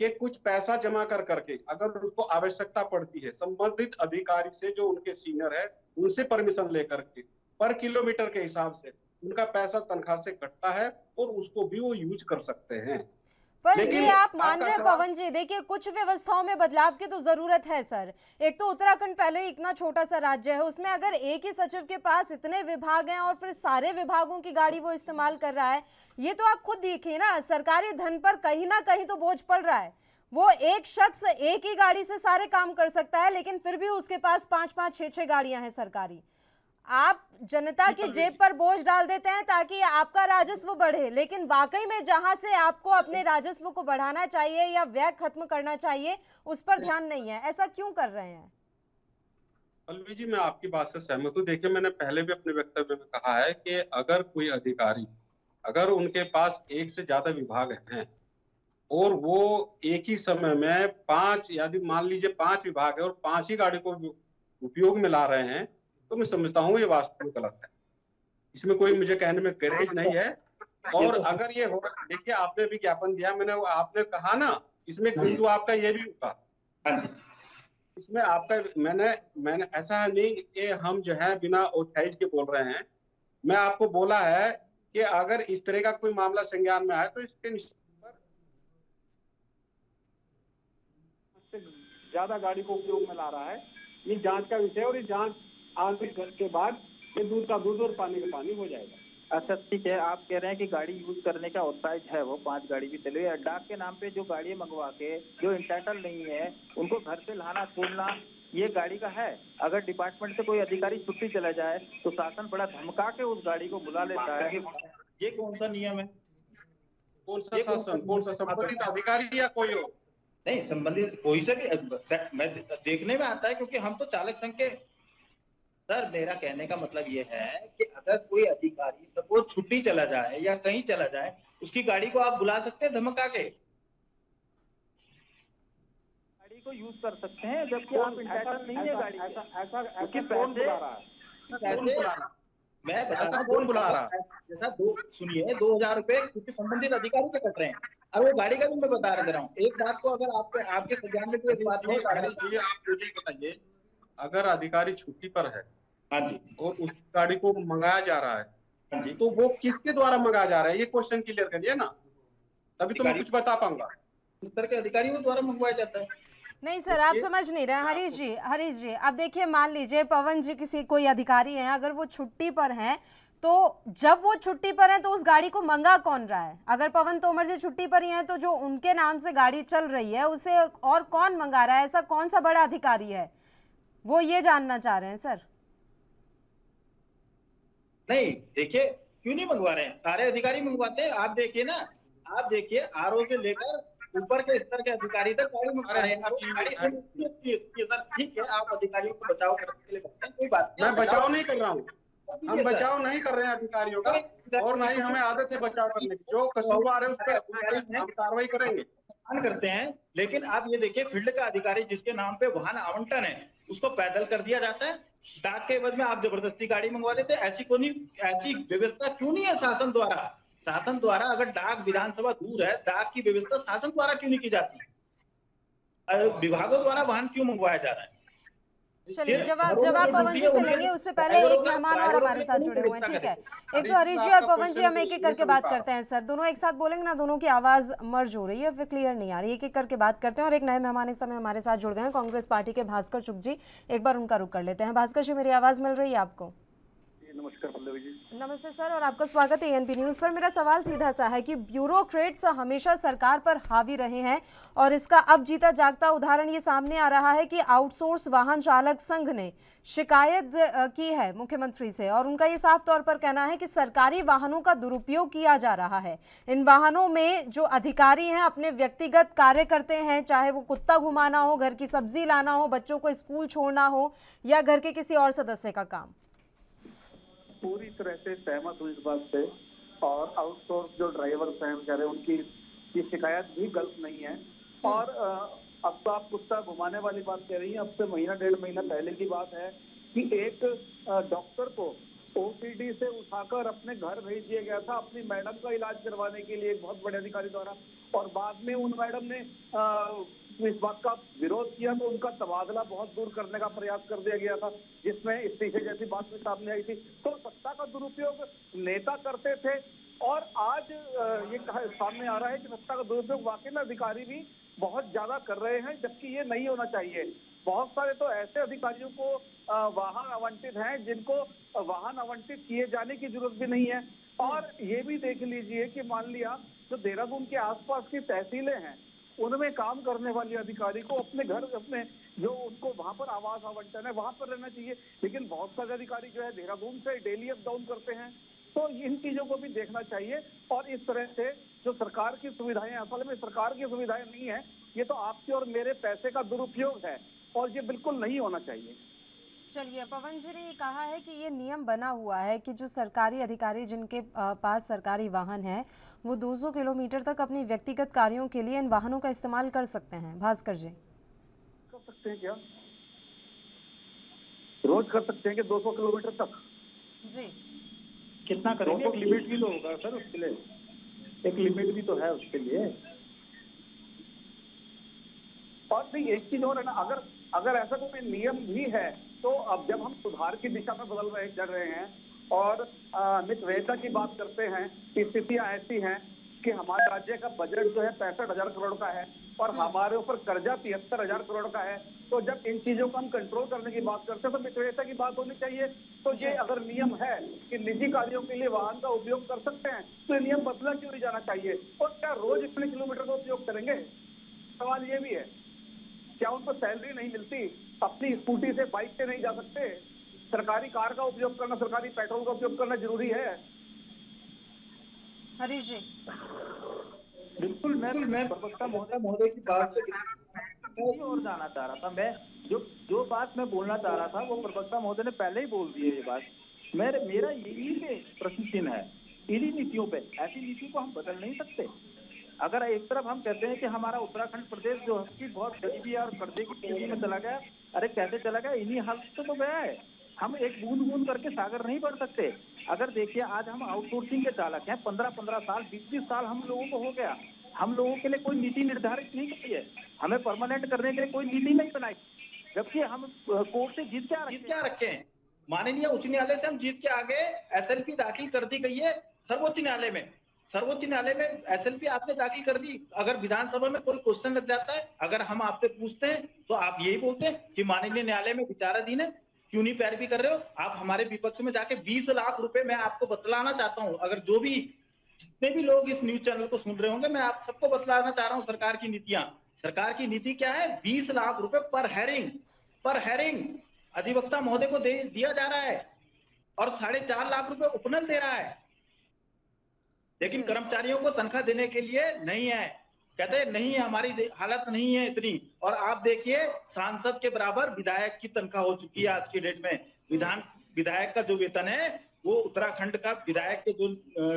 कि कुछ पैसा जमा कर करके अगर उसको आवश्यकता पड़ती है संबंधित अधिकारी से जो उनके सीनियर है उनसे परमिशन लेकर के पर किलोमीटर के हिसाब से उनका पैसा तनख्वाह से कटता है और उसको भी वो यूज कर सकते हैं। पर लेकिन ये आप मान आपका रहे हैं सवाल- पवन जी, देखिए कुछ व्यवस्थाओं में बदलाव की तो जरूरत है सर। एक तो उत्तराखंड पहले ही इतना छोटा सा राज्य है, उसमें अगर एक ही सचिव के पास इतने विभाग हैं और फिर सारे विभागों की गाड़ी वो इस्तेमाल कर रहा है, ये तो आप खुद देखिए ना, सरकारी धन पर कहीं ना कहीं तो बोझ पड़ रहा है। वो एक शख्स एक ही गाड़ी से सारे काम कर सकता है, लेकिन फिर भी उसके पास 5-5, 6-6 गाड़ियां हैं सरकारी। आप जनता की जेब पर बोझ डाल देते हैं ताकि आपका राजस्व बढ़े, लेकिन वाकई में जहां से आपको अपने राजस्व को बढ़ाना चाहिए या व्यय खत्म करना चाहिए उस पर ध्यान नहीं है। ऐसा क्यों कर रहे हैं? पल्लवी जी, मैं आपकी बात से सहमत हूँ। देखिए, मैंने पहले भी अपने वक्तव्य में कहा है कि अगर कोई अधिकारी, अगर उनके पास एक से ज्यादा विभाग हैं और वो एक ही समय में 5, यदि मान लीजिए 5 विभाग है और 5 ही गाड़ी को उपयोग में ला रहे हैं, तो मैं समझता हूँ ये वास्तव में गलत है। इसमें कोई मुझे कहने में गरेज नहीं है। और अगर ये हो, देखिए आपने भी ज्ञापन दिया, आपने कहा ना, इसमें एक बिंदु आपका ये भी होगा, इसमें आपका मैंने ऐसा नहीं कि हम जो है बिना ऑथराइज के बोल रहे हैं। मैं आपको बोला है कि अगर इस तरह का कोई मामला संज्ञान में आए तो इसके ज्यादा गाड़ी को उपयोग में ला रहा है, ये जांच का विषय है और ये जांच आंतरिक के बाद ये दूध का दूध और पानी का पानी हो जाएगा। अच्छा ठीक है, आप कह रहे हैं कि गाड़ी यूज करने का ऑथराइज है, वो 5 गाड़ी भी चले। डाक के नाम पे जो गाड़ियां मंगवा के जो इंटाइटल नहीं है उनको घर से लाना छोड़ना ये गाड़ी का है। अगर डिपार्टमेंट से कोई अधिकारी छुट्टी चला जाए तो शासन बड़ा धमका के उस गाड़ी को बुला लेता है। ये कौन सा नियम है? कौन सा शासन, कौन सा संबंधित अधिकारी या कोई हो? नहीं, संबंधित कोई से भी मैं देखने में आता है, क्योंकि हम तो चालक संघ के। सर मेरा कहने का मतलब ये है कि अगर कोई अधिकारी सपोज छुट्टी चला जाए या कहीं चला जाए, उसकी गाड़ी को आप बुला सकते हैं धमका के, गाड़ी को यूज कर सकते हैं, जबकि आप इंटाइटल नहीं है गाड़ी। ऐसा कौन बुला रहा है? मैं बता रहा हूं, कौन बुला रहा है? जैसा सुनिए, 2000 रुपए क्योंकि संबंधित अधिकारी के कट रहे हैं, और वो गाड़ी का भी मैं बता रहा हूँ। एक बात को अगर आपके संज्ञान में कोई बात नहीं, आप मुझे बताइए, अगर अधिकारी छुट्टी पर है हाँ जी, और उस गाड़ी को मंगाया जा रहा है, हाँ जी, तो वो किसके द्वारा मंगाया जा रहा है, ये क्वेश्चन क्लियर करिए ना, तभी तो मैं कुछ बता पाऊंगा। इस तरह के अधिकारियों द्वारा मंगवाया जाता है। नहीं सर, आप समझ नहीं रहे हैं। हरीश जी अब देखिए, मान लीजिए पवन जी किसी कोई अधिकारी हैं, अगर वो छुट्टी पर हैं, तो जब वो छुट्टी पर हैं तो उस गाड़ी को मंगा कौन रहा है? अगर पवन तोमर जी छुट्टी पर ही हैं तो जो उनके नाम से गाड़ी चल रही है उसे और कौन मंगा रहा है? ऐसा कौन सा बड़ा अधिकारी है? वो ये जानना चाह रहे हैं सर। नहीं देखिए, क्यों नहीं मंगवा रहे हैं? सारे अधिकारी मंगवाते हैं। आप देखिए ना, आप देखिए आरओ से लेकर ऊपर के स्तर के अधिकारी तक गाड़ी मंगवा रहे हैं। गाड़ी से सर ठीक है, आप अधिकारियों को बचाव करने के लिए करते हैं, कोई बात नहीं। मैं बचाव नहीं कर रहा हूँ, हम बचाव नहीं कर रहे हैं अधिकारियों का, और ना ही हमें आदत है बचाव करने की। जो कसूरवार है उस पर हम कार्रवाई करेंगे, करते हैं। लेकिन आप ये देखिए, फील्ड का अधिकारी जिसके नाम पे वाहन आवंटन है उसको पैदल कर दिया जाता है, डाक के एवज में आप जबरदस्ती गाड़ी मंगवा देते हैं। ऐसी व्यवस्था क्यों नहीं है शासन द्वारा? शासन द्वारा अगर डाक विधानसभा दूर है, डाक की व्यवस्था शासन द्वारा क्यों नहीं की जाती? विभागों द्वारा वाहन क्यों मंगवाया जा रहा है? चलिए, जवाब पवन जी से लेंगे, उससे पहले एक मेहमान और हमारे साथ जुड़े हुए हैं। ठीक है, एक तो हरीश जी और पवन जी, हम एक एक करके बात करते हैं। सर, दोनों एक साथ बोलेंगे ना, दोनों की आवाज मर्ज हो रही है, फिर क्लियर नहीं आ रही। एक एक करके बात करते हैं और एक नए मेहमान इस समय हमारे साथ जुड़ गए हैं, कांग्रेस पार्टी के भास्कर चुग जी। एक बार उनका रुख कर लेते हैं। भास्कर जी, मेरी आवाज मिल रही है आपको? नमस्कार पल्लवी जी। नमस्ते सर, और आपका स्वागत है एएनपी न्यूज़ पर। मेरा सवाल सीधा सा है कि ब्यूरोक्रेट्स हमेशा सरकार पर हावी रहे हैं, और इसका अब जीता जागता उदाहरण ये सामने आ रहा है कि आउटसोर्स वाहन चालक संघ ने शिकायत की है मुख्यमंत्री से, और उनका ये साफ तौर पर कहना है कि सरकारी वाहनों का दुरुपयोग किया जा रहा है। इन वाहनों में जो अधिकारी हैं अपने व्यक्तिगत कार्य करते हैं, चाहे वो कुत्ता घुमाना हो, घर की सब्जी लाना हो, बच्चों को स्कूल छोड़ना हो, या घर के किसी और सदस्य का काम। पूरी तरह से सहमत हूँ इस बात से, और आउटसोर्स जो ड्राइवर्स हैं बेचारे, उनकी ये शिकायत भी गलत नहीं है। और अब तो आप कुत्ता घुमाने वाली बात कह रही हैं, अब से महीना डेढ़ महीना पहले की बात है कि एक डॉक्टर को ओपीडी से उठाकर अपने घर भेज दिया गया था अपनी मैडम का इलाज करवाने के लिए, एक बहुत बड़े अधिकारी द्वारा, और बाद में उन मैडम ने इस बात का विरोध किया तो उनका तबादला बहुत दूर करने का प्रयास कर दिया गया था, जिसमें इस्तीफे जैसी बात भी सामने आई थी। तो सत्ता का दुरुपयोग नेता करते थे, और आज ये सामने आ रहा है कि सत्ता का दुरुपयोग वाकई में अधिकारी भी बहुत ज्यादा कर रहे हैं, जबकि ये नहीं होना चाहिए। बहुत सारे तो ऐसे अधिकारियों को वाहन आवंटित हैं जिनको वाहन आवंटित किए जाने की जरूरत भी नहीं है। और ये भी देख लीजिए कि मान लिया जो देहरादून के आसपास की तहसीलें हैं, उनमें काम करने वाले अधिकारी को अपने घर, अपने जो उनको वहां पर आवास आवंटन है वहां पर रहना चाहिए, लेकिन बहुत सारे अधिकारी जो है देहरादून से डेली अप डाउन करते हैं। तो इन चीजों को भी देखना चाहिए, और इस तरह से जो सरकार की सुविधाएं, असल में सरकार की सुविधाएं नहीं है, ये तो आपके और मेरे पैसे का दुरुपयोग है, और ये बिल्कुल नहीं होना चाहिए। चलिए, पवन जी ने कहा है कि ये नियम बना हुआ है कि जो सरकारी अधिकारी जिनके पास सरकारी वाहन है, वो 200 किलोमीटर तक अपनी व्यक्तिगत कार्यों के लिए इन वाहनों का इस्तेमाल कर सकते हैं। भास्कर जी, कर सकते हैं क्या? रोज कर सकते हैं कि 200 किलोमीटर तक? जी, कितना करेंगे? एक लिमिट भी तो होगा सर उसके लिए, एक लिमिट भी तो है उसके लिए। और नहीं, एक चीज और है ना, अगर ऐसा कोई नियम भी है तो अब जब हम सुधार की दिशा में चल रहे हैं और अमित वेदा की बात करते हैं, स्थितियां ऐसी हैं कि हमारे राज्य का बजट जो है 65,000 करोड़ का है और हमारे ऊपर कर्जा 73,000 करोड़ का है। तो जब इन चीजों को हम कंट्रोल करने की बात करते हैं तो मितव्ययता की बात होनी चाहिए। तो ये अगर नियम है कि निजी कार्यों के लिए वाहन का उपयोग कर सकते हैं, तो ये नियम बदला क्यों नहीं जाना चाहिए? और क्या रोज इतने किलोमीटर का उपयोग करेंगे? सवाल ये भी है, क्या उनको सैलरी नहीं मिलती? अपनी स्कूटी से, बाइक से नहीं जा सकते? सरकारी कार का उपयोग करना, सरकारी पेट्रोल का उपयोग करना जरूरी है। हरीश जी। बिल्कुल, मैं प्रवक्ता महोदय की बात से और जाना चाह रहा था। मैं जो बात मैं बोलना चाह रहा था वो प्रवक्ता महोदय ने पहले ही बोल दी है। ये बात मेरा यही पे प्रश्न चिन्ह है, इन्हीं नीतियों पे। ऐसी नीति को हम बदल नहीं सकते। अगर एक तरफ हम कहते हैं कि हमारा उत्तराखंड प्रदेश जो है कि बहुत गरीबी और कर्जे की स्थिति में चला गया, अरे कैसे चला गया? इन्हीं हालत से तो गया है। हम एक बूंद बूंद करके सागर नहीं बढ़ सकते। अगर देखिए, आज हम आउटसोर्सिंग के चालक हैं, 15-15 साल, 20-20 साल हम लोगों को हो गया। हम लोगों के लिए कोई नीति निर्धारित नहीं की है, हमें परमानेंट करने के लिए कोई नीति नहीं बनाई, जबकि हम कोर्ट से जीत क्या रखे हैं। माननीय उच्च न्यायालय से हम जीत के आगे SLP दाखिल कर दी गई है सर्वोच्च न्यायालय में। सर्वोच्च न्यायालय में एसएलपी आपने दाखिल कर दी। अगर विधानसभा में कोई क्वेश्चन लग जाता है, अगर हम आपसे पूछते हैं तो आप यही बोलते हैं कि माननीय न्यायालय में विचाराधीन है, क्यों नहीं पैरवी कर रहे हो। आप हमारे विपक्ष में जाके 20 लाख रुपए मैं आपको बतलाना चाहता हूं, अगर जो भी जितने भी लोग इस न्यूज चैनल को सुन रहे होंगे, मैं आप सबको बतलाना चाह रहा हूं सरकार की नीतियां। सरकार की नीति क्या है? 20 लाख रुपए पर हेरिंग अधिवक्ता महोदय को दिया जा रहा है और 4.5 लाख रुपए उपनल दे रहा है, लेकिन कर्मचारियों को तनख्वाह देने के लिए नहीं है। कहते हैं नहीं है, हमारी हालत नहीं है इतनी। और आप देखिए सांसद के बराबर विधायक की तनख्वाह हो चुकी है आज की डेट में। विधायक का जो वेतन है वो उत्तराखंड का विधायक के जो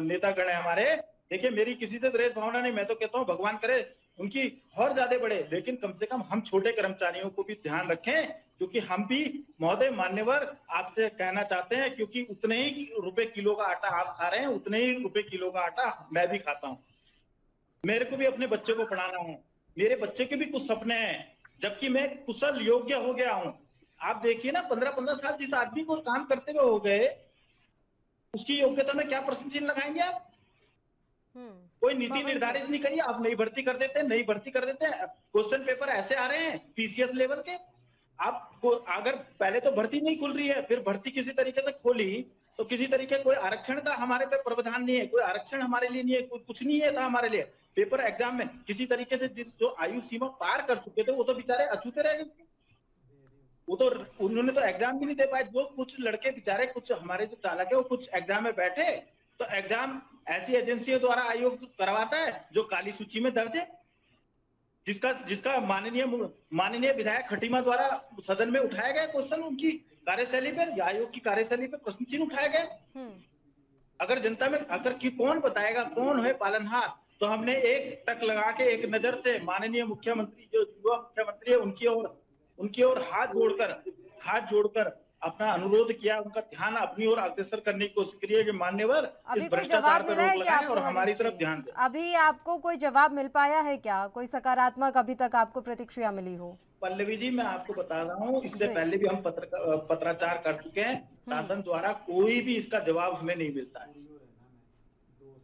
नेतागण है हमारे, देखिए मेरी किसी से द्वेष भावना नहीं, मैं तो कहता हूँ भगवान करे उनकी और ज्यादा बढ़े, लेकिन कम से कम हम छोटे कर्मचारियों को भी ध्यान रखें, क्योंकि हम भी महोदय मान्यवर आपसे कहना चाहते हैं, क्योंकि उतने ही रुपए किलो का आटा आप खा रहे हैं, उतने ही रुपए किलो का आटा मैं भी खाता हूँ। मेरे को भी अपने बच्चे को पढ़ाना है, मेरे बच्चे के भी कुछ सपने हैं, जबकि मैं कुशल योग्य हो गया हूँ। आप देखिए ना 15-15 साल जिस आदमी को काम करते हुए हो गए, उसकी योग्यता में क्या प्रश्न चिन्ह लगाएंगे आप? कोई नीति निर्धारित नहीं करिए, आप नई भर्ती कर देते हैं। क्वेश्चन पेपर ऐसे आ रहे हैं पीसीएस लेवल के। आपको अगर पहले तो भर्ती नहीं खुल रही है, फिर भर्ती किसी तरीके से खोली तो किसी तरीके कोई आरक्षण का हमारे पे प्रावधान नहीं है, कोई आरक्षण हमारे लिए नहीं है, कोई कुछ नहीं है था हमारे लिए। पेपर एग्जाम में किसी तरीके से जो आयु सीमा पार कर चुके थे वो तो बेचारे अछूते रह गए, वो तो उन्होंने तो एग्जाम भी नहीं दे पाए। जो कुछ लड़के बेचारे, कुछ हमारे जो चालक है वो कुछ एग्जाम में बैठे, तो एग्जाम ऐसी एजेंसियों द्वारा आयोग करवाता है जो काली सूची में दर्ज है, जिसका माननीय विधायक खटीमा द्वारा सदन में उठाया गया क्वेश्चन, उनकी कार्यशैली पर, आयोग की कार्यशैली पर प्रश्न चिन्ह उठाया गया। अगर जनता में कौन बताएगा कौन है पालनहार, तो हमने एक टक लगा के एक नजर से माननीय मुख्यमंत्री, जो युवा मुख्यमंत्री है, उनकी ओर हाथ जोड़कर अपना अनुरोध किया, उनका ध्यान अपनी ओर अग्रसर करने की कोशिश करिए कि मान्यवर इस भ्रष्टाचार पर रोक लगाएं और हमारी तरफ ध्यान दें। अभी आपको कोई जवाब मिल पाया है क्या? कोई सकारात्मक अभी तक आपको प्रतिक्रिया मिली हो? पल्लवी जी, मैं आपको बता रहा हूँ, इससे पहले भी हम पत्राचार कर चुके हैं, शासन द्वारा कोई भी इसका जवाब हमें नहीं मिलता है,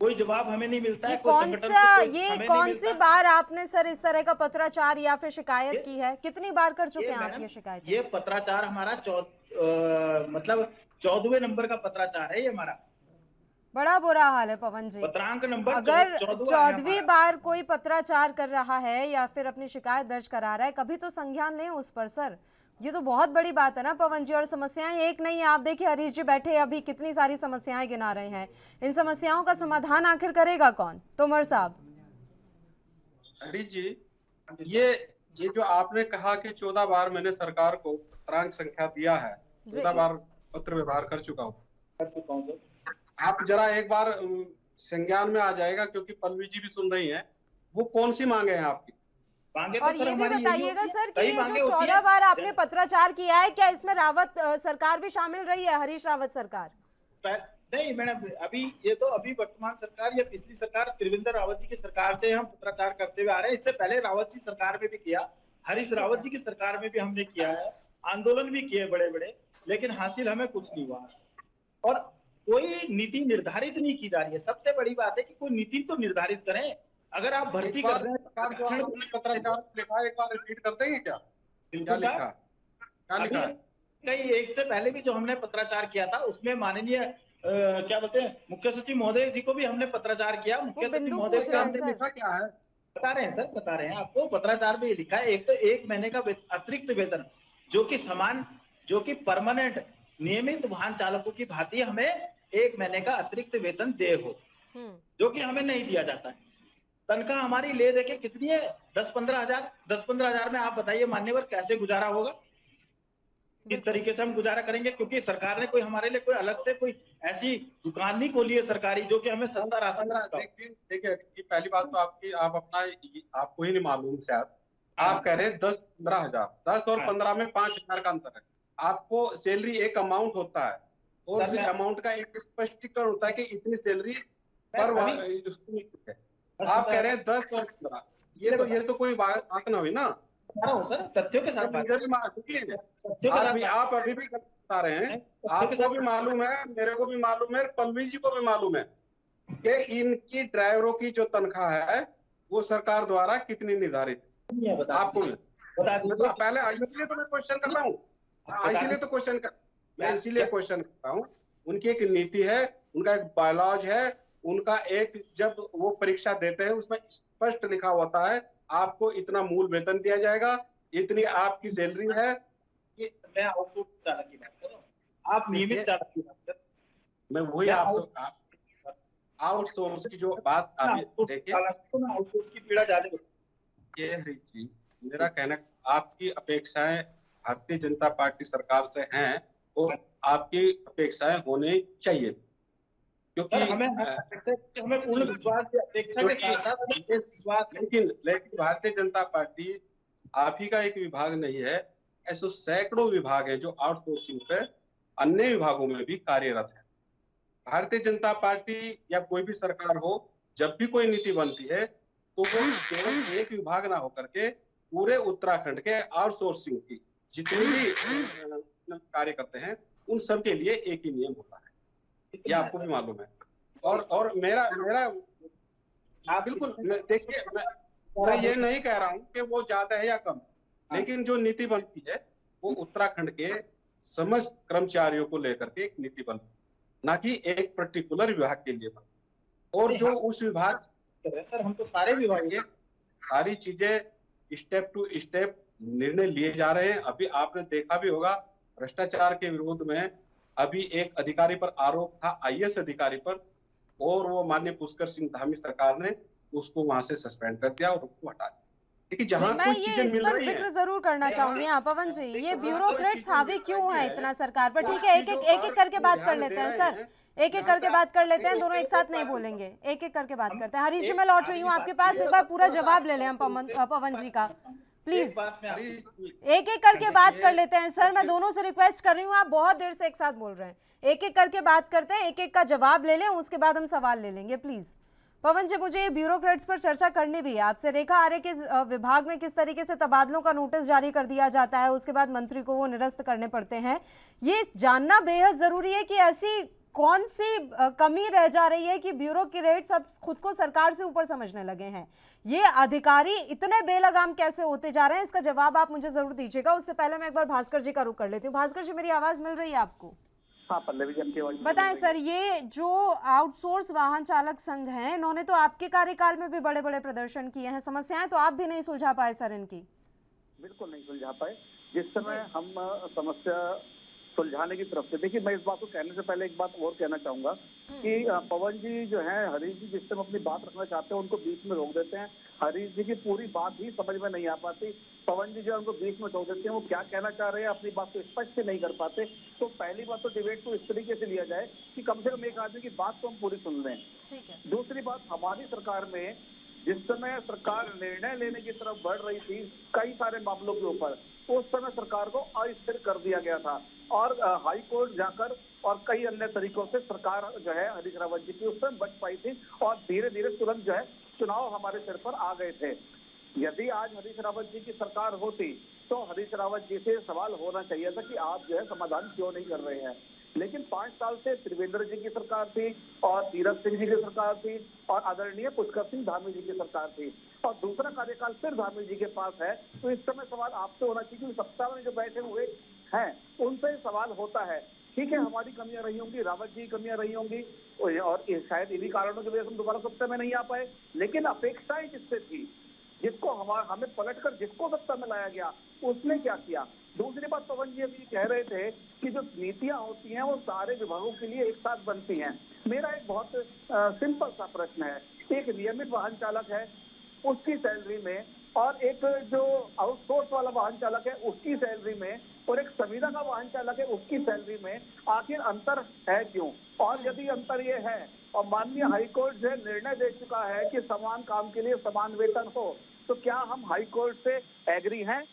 कोई जवाब हमें नहीं मिलता है। कौन सी बार आपने सर इस तरह का पत्राचार या फिर शिकायत की है? कितनी बार कर चुके हैं आप ये शिकायत? ये पत्राचार हमारा 14वें नंबर का पत्राचार है ये हमारा। बड़ा बुरा हाल है पवन जी। पत्रांक नंबर अगर 14वीं बार कोई पत्राचार कर रहा है या फिर अपनी शिकायत दर्ज करा रहा है, कभी तो संज्ञान लें उस पर सर। ये तो बहुत बड़ी बात है ना पवन जी। और समस्याएं एक नहीं है, आप देखिए हरीश जी बैठे अभी कितनी सारी समस्याएं गिना रहे हैं। इन समस्याओं का समाधान आखिर करेगा कौन? तोमर साहब। हरीश जी, ये जो आपने कहा कि 14 बार मैंने सरकार को पत्रांक संख्या दिया है, 14 बार पत्र व्यवहार कर चुका हूँ। आप जरा एक बार संज्ञान में आ जाएगा, क्योंकि पल्लवी जी भी सुन रही हैं। वो कौन सी मांगे हैं आपकी? और ये भी बताइएगा सर कि ये जो 14 बार आपने पत्राचार किया है, क्या इसमें रावत सरकार भी शामिल रही है, हरीश रावत सरकार? नहीं मैडम, अभी ये तो अभी वर्तमान सरकार या पिछली सरकार त्रिवेंद्र रावत जी की सरकार से हम पत्राचार करते हुए आ रहे हैं। इससे पहले रावत जी सरकार में भी किया, हरीश रावत जी की सरकार में भी हमने किया है, आंदोलन भी किए बड़े बड़े, लेकिन हासिल हमें कुछ नहीं हुआ। और कोई नीति निर्धारित नहीं की जा रही है। सबसे बड़ी बात है कि कोई नीति तो निर्धारित करें। अगर आप भर्ती कर रहे हैं, पत्राचार लिखा एक बार रिपीट कर देंगे क्या? क्या लिखा? कई एक से पहले भी जो हमने पत्राचार किया था उसमें माननीय क्या बोलते हैं मुख्य सचिव महोदय जी को भी हमने पत्राचार किया। मुख्य सचिव महोदय से हमने लिखा क्या है? बता रहे हैं सर, बता रहे हैं आपको। पत्राचार में लिखा है, एक तो 1 महीने का अतिरिक्त वेतन जो कि परमानेंट नियमित वाहन चालकों की भांति हमें 1 महीने का अतिरिक्त वेतन दे हो, जो कि हमें नहीं दिया जाता है। तनख्वाह हमारी ले देके कितनी है? 10-15 हजार। 10-15 हजार में आप बताइए मान्यवर कैसे गुजारा होगा? किस तरीके से हम गुजारा करेंगे? क्योंकि सरकार ने कोई हमारे लिए कोई अलग से कोई ऐसी दुकान नहीं खोली है सरकारी, जो कि हमें सस्ता राशन। देखिए, पहली बात तो आपको ही नहीं मालूम शायद। आप कह रहे हैं 10-15 हजार, 10 और 15 में 5 हजार का अंतर है। आपको सैलरी एक अमाउंट होता है और उस अमाउंट का एक स्पष्टीकरण होता है कि इतनी सैलरी पर आप कह रहे हैं 10 और 15। ये तो कोई बात ना हुई ना सर, तथ्यों के साथ आप अभी भी बता रहे हैं। आपको भी मालूम है, मेरे को भी मालूम है, पल्लवी जी को भी मालूम है। कि इनकी ड्राइवरों की जो तनख्वाह है वो सरकार द्वारा कितनी निर्धारित है आपको मतलब पहले इसीलिए तो मैं क्वेश्चन कर रहा हूँ इसीलिए तो क्वेश्चन कर मैं इसीलिए क्वेश्चन कर रहा हूँ। उनकी एक नीति है, उनका एक बायलॉज है, उनका एक जब वो परीक्षा देते हैं उसमें स्पष्ट लिखा होता है आपको इतना मूल वेतन दिया जाएगा, इतनी आपकी सैलरी है। मैं आउटसोर्स चालक की बात कर रहा हूँ, आप नियमित चालक की बात कर, मैं वही आउटसोर्स की जो बात आप देखिए आउटसोर्स की पीड़ा ज्यादा होती ये हरी जी मेरा कहना आपकी अपेक्षाएं भारतीय जनता पार्टी सरकार से हैं और आपकी अपेक्षाएं होनी चाहिए क्योंकि हमें पूर्ण विश्वास की अपेक्षा के साथ विश्वास लेकिन भारतीय जनता पार्टी आप ही का एक विभाग नहीं है, ऐसे सैकड़ों विभाग हैं जो आउटसोर्सिंग पे अन्य विभागों में भी कार्यरत है। भारतीय जनता पार्टी या कोई भी सरकार हो जब भी कोई नीति बनती है तो वो केवल एक विभाग ना होकर के पूरे उत्तराखंड के आउटसोर्सिंग की जितने भी कार्य करते हैं उन सब के लिए एक ही नियम होता है, ये आपको भी मालूम है। और मेरा बिल्कुल देखिए मैं ये नहीं कह रहा हूँ कि वो ज्यादा है या कम, लेकिन जो नीति बनती है वो उत्तराखंड के समस्त कर्मचारियों को लेकर के एक नीति बनती है, ना कि एक पर्टिकुलर विभाग के लिए बनती। और जो उस विभाग सर हम तो सारे विभाग ये सारी चीजें स्टेप टू स्टेप निर्णय लिए जा रहे हैं। अभी आपने देखा भी होगा भ्रष्टाचार के विरोध में अभी एक अधिकारी पर आरोप था, आईएएस अधिकारी पर, और वो माननीय पुष्कर सिंह धामी सरकार ने उसको वहां से सस्पेंड कर दिया और उसको हटा दिया। देखिए जहां मैं कोई ये चीजें इस मिल पर रही जिक्र है जरूर करना चाहूंगी यहाँ पवन जी, ये ब्यूरोक्रेट्स हावी क्यों है इतना सरकार पर? ठीक है, एक एक करके बात कर लेते हैं सर, एक एक करके बात कर लेते हैं, दोनों एक साथ नहीं बोलेंगे, एक एक करके बात करते हैं। हरीश जी मैं लौट रही हूँ आपके पास, एक बार पूरा जवाब ले लें हम पवन जी का प्लीज। एक एक करके बात कर लेते हैं सर, मैं दोनों से रिक्वेस्ट कर रही हूँ, आप बहुत देर से एक साथ बोल रहे हैं, एक एक करके बात करते हैं, एक एक का जवाब ले लें, उसके बाद हम सवाल ले लेंगे प्लीज। पवन जी मुझे ये ब्यूरोक्रेट्स पर चर्चा करनी भी है आपसे। रेखा आर्य के विभाग में किस तरीके से तबादलों का नोटिस जारी कर दिया जाता है, उसके बाद मंत्री को वो निरस्त करने पड़ते हैं, ये जानना बेहद जरूरी है कि ऐसी कौन सी कमी रह जा रही है कि ब्यूरोक्रेट्स अब खुद को सरकार से ऊपर समझने लगे हैं। ये अधिकारी इतने बेलगाम कैसे होते जा रहे हैं, इसका जवाब आप मुझे जरूर दीजिएगा। उससे पहले मैं एक बार भास्कर जी का रुख कर लेती हूँ। भास्कर जी मेरी आवाज मिल रही है आपको? हाँ पल्लवी जी, बताएं सर, ये जो आउटसोर्स वाहन चालक संघ हैं, इन्होंने तो आपके कार्यकाल में भी बड़े बड़े प्रदर्शन किए हैं, समस्याएं तो आप भी नहीं सुलझा पाए सर इनकी? बिल्कुल नहीं सुलझा पाए। जिस समय हम समस्या सुलझाने की तरफ से, देखिए मैं इस बात को कहने से पहले एक बात और कहना चाहूंगा कि पवन जी जो है, हरीश जी जिस समय अपनी बात रखना चाहते हैं उनको बीच में रोक देते हैं। हरीश जी की पूरी बात ही समझ में नहीं आ पाती, पवन जी जो उनको बीच में रोक देते हैं, वो क्या कहना चाह रहे हैं अपनी बात को स्पष्ट नहीं कर पाते। तो पहली बात तो डिबेट को इस तरीके से लिया जाए कि कम से कम एक आदमी की बात तो हम पूरी सुन लें। ठीक है। दूसरी बात, हमारी सरकार में जिस समय सरकार निर्णय लेने की तरफ बढ़ रही थी कई सारे मामलों के ऊपर, उस समय सरकार को अस्थिर कर दिया गया था और हाई कोर्ट जाकर और कई अन्य तरीकों से सरकार जो है हरीश रावत जी की उस समय बच पाई थी और धीरे धीरे तुरंत जो है चुनाव हमारे सिर पर आ गए थे। यदि आज हरीश रावत जी की सरकार होती तो हरीश रावत जी से सवाल होना चाहिए था कि आप जो है समाधान क्यों नहीं कर रहे हैं। लेकिन 5 साल से त्रिवेंद्र जी की सरकार थी और तीरथ सिंह जी की सरकार थी और आदरणीय पुष्कर सिंह धामी जी की सरकार थी और दूसरा कार्यकाल फिर धामी जी के पास है। तो इस समय सवाल आपसे होना चाहिए कि सत्ता में जो बैठे हुए हैं उनसे सवाल होता है। ठीक है, हमारी कमियां रही होंगी, रावत जी की कमियां रही होंगी और शायद इन्हीं कारणों की वजह से हम दोबारा सत्ता में नहीं आ पाए, लेकिन अपेक्षाएं किससे थी? जिसको हमें पलटकर जिसको सत्ता में लाया गया उसने क्या किया? दूसरी बात, पवन जी अभी कह रहे थे कि जो नीतियां होती हैं वो सारे विभागों के लिए एक साथ बनती हैं। मेरा एक बहुत सिंपल सा प्रश्न है, एक नियमित वाहन चालक है उसकी सैलरी में और एक जो आउटसोर्स वाला वाहन चालक है उसकी सैलरी में और एक संविदा का वाहन चालक है उसकी सैलरी में आखिर अंतर है क्यों? और यदि अंतर ये है और माननीय हाईकोर्ट जो निर्णय दे चुका है कि समान काम के लिए समान वेतन हो, तो क्या हम हाईकोर्ट से एग्री हैं?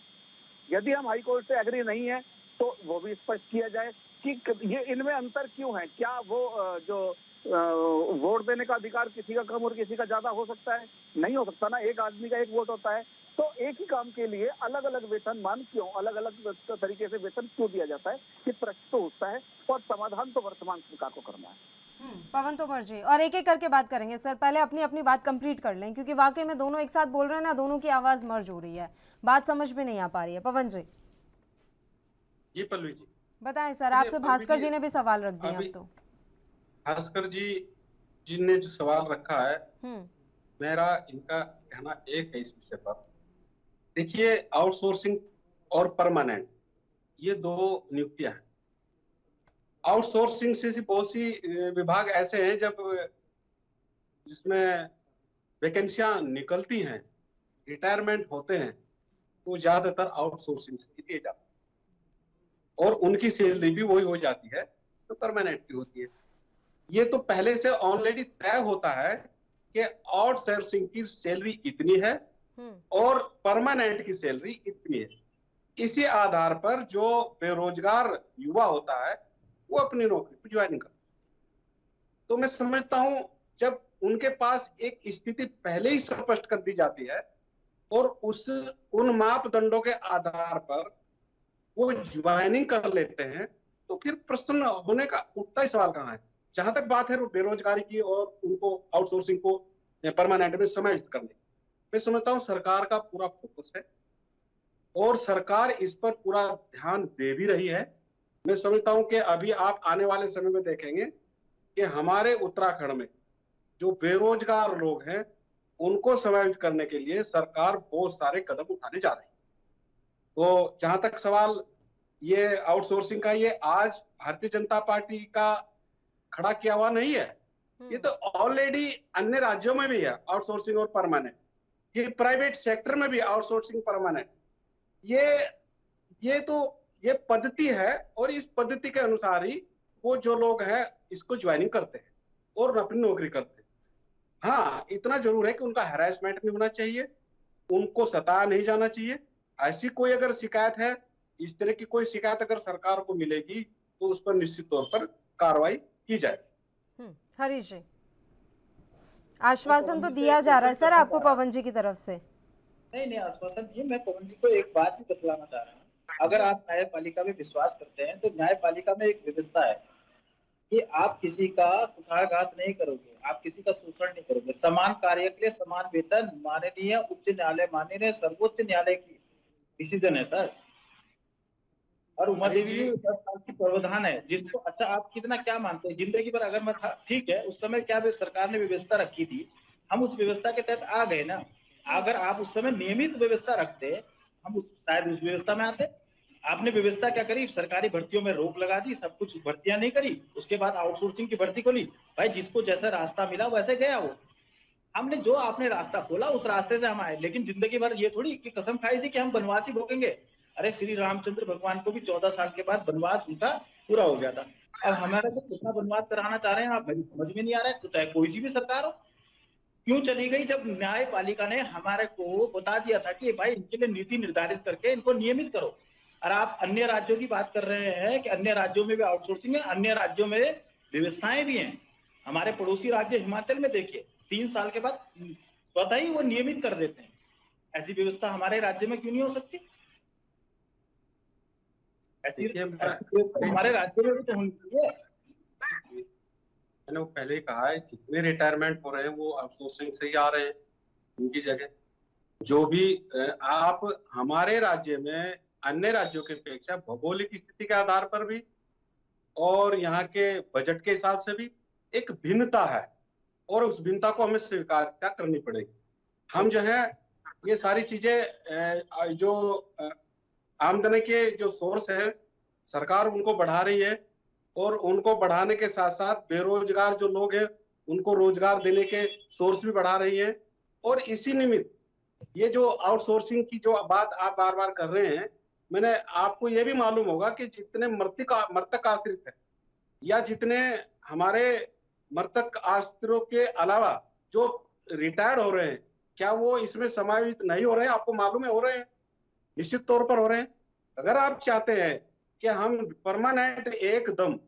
यदि हम हाईकोर्ट से एग्री नहीं है तो वो भी स्पष्ट किया जाए कि ये इनमें अंतर क्यों है। क्या वो जो वोट देने का अधिकार किसी का कम और किसी का ज्यादा हो सकता है? नहीं हो सकता ना, एक आदमी का एक वोट होता है। तो एक ही काम के लिए अलग अलग वेतन मान क्यों, अलग अलग तरीके से वेतन क्यों दिया जाता है? ये प्रश्न तो उठता है और समाधान तो वर्तमान सरकार को करना है। पवन तोमर जी, और एक एक करके बात करेंगे सर, पहले अपनी अपनी बात कंप्लीट कर लें, क्योंकि वाकई में दोनों एक साथ बोल रहे हैं ना, दोनों की आवाज मर्ज हो रही है, बात समझ में नहीं आ पा रही है। पवन जी जी पल्लवी जी बताएं सर, देखिए, आपसे पल्लवी भास्कर जी, जी ने भी सवाल रख दिए अभी अब तो। भास्कर जी ने जो सवाल रखा है, हम्म मेरा इनका कहना एक है इस विषय पर। देखिए, आउटसोर्सिंग और परमानेंट ये दो नियुक्तियां हैं। आउटसोर्सिंग से बहुत सी विभाग ऐसे हैं जब जिसमें वैकेंसियां निकलती हैं, रिटायरमेंट होते हैं, तो ज्यादातर आउटसोर्सिंग से लिए जाते हैं और उनकी सैलरी भी वही हो जाती है तो परमानेंट की होती है। ये तो पहले से ऑलरेडी तय होता है कि आउटसोर्सिंग की सैलरी इतनी है और परमानेंट की सैलरी इतनी है। इसी आधार पर जो बेरोजगार युवा होता है वो अपनी नौकरी को ज्वाइनिंग करता है। तो मैं समझता हूं जब उनके पास एक स्थिति पहले ही स्पष्ट कर दी जाती है और उन मापदंडों के आधार पर वो ज्वाइनिंग कर लेते हैं, तो फिर प्रश्न होने का उठता ही सवाल कहाँ है। जहां तक बात है बेरोजगारी की और उनको आउटसोर्सिंग को परमानेंट में समायोजित करने, मैं समझता हूं सरकार का पूरा फोकस है और सरकार इस पर पूरा ध्यान दे भी रही है। मैं समझता हूं कि अभी आप आने वाले समय में देखेंगे कि हमारे उत्तराखंड में जो बेरोजगार लोग हैं उनको समायोजित करने के लिए सरकार बहुत सारे कदम उठाने जा रही है। तो जहां तक सवाल ये आउटसोर्सिंग का, ये आज भारतीय जनता पार्टी का खड़ा किया हुआ नहीं है, ये तो ऑलरेडी अन्य राज्यों में भी है आउटसोर्सिंग और परमानेंट। ये प्राइवेट सेक्टर में भी आउटसोर्सिंग परमानेंट, ये पद्धति है और इस पद्धति के अनुसार ही वो जो लोग हैं इसको ज्वाइनिंग करते हैं और अपनी नौकरी करते हैं। हाँ, इतना जरूर है कि उनका हैरेसमेंट नहीं होना चाहिए, उनको सताया नहीं जाना चाहिए। ऐसी कोई अगर शिकायत है, इस तरह की कोई शिकायत अगर सरकार को मिलेगी तो उस पर निश्चित तौर पर कार्रवाई की जाए। हरीश जी, आश्वासन तो दिया जा रहा है सर आपको पवन जी की तरफ से। नहीं आश्वासन नहीं, मैं पवन जी को एक बात भी बतलाना चाह रहा हूँ। अगर आप न्यायपालिका में विश्वास करते हैं तो न्यायपालिका में एक व्यवस्था है कि आप किसी का कुठारघात नहीं करोगे, आप किसी का शोषण नहीं करोगे। समान कार्य के लिए समान वेतन माननीय उच्च न्यायालय, माननीय सर्वोच्च न्यायालय की डिसीजन है सर। और उमा देवी 10 साल की प्रावधान है जिसको, अच्छा आप कितना क्या मानते हैं जिंदगी भर अगर मैं था, ठीक है, उस समय क्या सरकार ने व्यवस्था रखी थी, हम उस व्यवस्था के तहत आ गए ना। अगर आप उस समय नियमित व्यवस्था रखते, हम शायद उस व्यवस्था में आते। आपने व्यवस्था क्या करी, सरकारी भर्तियों में रोक लगा दी, सब कुछ भर्तियां नहीं करी, उसके बाद आउटसोर्सिंग की भर्ती खोली। भाई जिसको जैसा रास्ता मिला वैसे गया वो। हमने जो आपने रास्ता खोला उस रास्ते से हम आए, लेकिन जिंदगी भर ये थोड़ी कि कसम खाई थी कि हम बनवासी भोगेंगे। अरे श्री रामचंद्र भगवान को भी 14 साल के बाद वनवास उनका पूरा हो गया था। अब हमारे को कितना वनवास कराना चाह रहे हैं आप, मुझे समझ में नहीं आ रहा है। तो चाहे कोई सी भी सरकार हो, क्यों चली गई जब न्यायपालिका ने हमारे को बता दिया था कि भाई इनके लिए नीति निर्धारित करके इनको नियमित करो। और आप अन्य राज्यों की बात कर रहे हैं कि अन्य राज्यों में भी आउटसोर्सिंग है, अन्य राज्यों में व्यवस्थाएं भी हैं। हमारे पड़ोसी राज्य हिमाचल में देखिए 3 साल के बाद स्वतः ही वो नियमित कर देते हैं। ऐसी व्यवस्था हमारे राज्य में क्यों नहीं हो सकती? ऐसी व्यवस्था हमारे राज्य में भी तो होनी चाहिए। मैंने वो पहले ही कहा है, जितने रिटायरमेंट हो रहे हैं वो आउटसोर्सिंग से ही आ रहे हैं उनकी जगह। जो भी आप हमारे राज्य में अन्य राज्यों की अपेक्षा भौगोलिक स्थिति के आधार पर भी और यहाँ के बजट के हिसाब से भी एक भिन्नता है और उस भिन्नता को हमें स्वीकार करनी पड़ेगी। हम जो है ये सारी चीजें जो आमदनी के जो सोर्स है सरकार उनको बढ़ा रही है और उनको बढ़ाने के साथ साथ बेरोजगार जो लोग हैं उनको रोजगार देने के सोर्स भी बढ़ा रही है। और इसी निमित्त ये जो आउटसोर्सिंग की जो बात आप बार बार कर रहे हैं, मैंने आपको ये भी मालूम होगा कि जितने मृतक आश्रित है या जितने हमारे मृतक आश्रितों के अलावा जो रिटायर्ड हो रहे हैं, क्या वो इसमें समायोजित नहीं हो रहे हैं? आपको मालूम है हो रहे हैं, निश्चित तौर पर हो रहे हैं। अगर आप चाहते हैं कि हम परमानेंट एकदम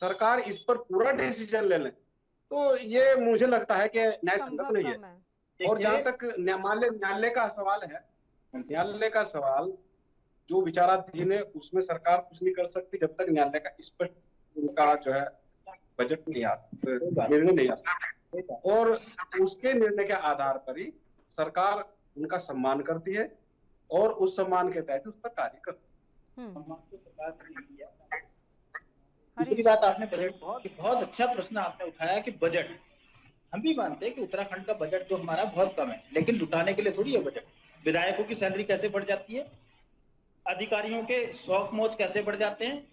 सरकार इस पर पूरा डिसीजन ले लें तो ये मुझे लगता है कि न्याय संगत नहीं है। और जहां तक न्यायालय का सवाल है, न्यायालय का सवाल जो विचाराधीन है उसमें सरकार कुछ नहीं कर सकती जब तक न्यायालय का स्पष्ट उनका जो है बजट नहीं आ निर्णय नहीं आ सकता, और उसके निर्णय के आधार पर ही सरकार उनका सम्मान करती है और उस सम्मान के तहत उस पर कार्य करती है। दूसरी बात आपने बजट बहुत अच्छा प्रश्न आपने उठाया कि बजट, हम भी मानते हैं कि उत्तराखंड का बजट जो हमारा बहुत कम है, लेकिन लुटाने के लिए थोड़ी है बजट। विधायकों की सैलरी कैसे बढ़ जाती है, अधिकारियों के शौक मौज कैसे बढ़ जाते हैं,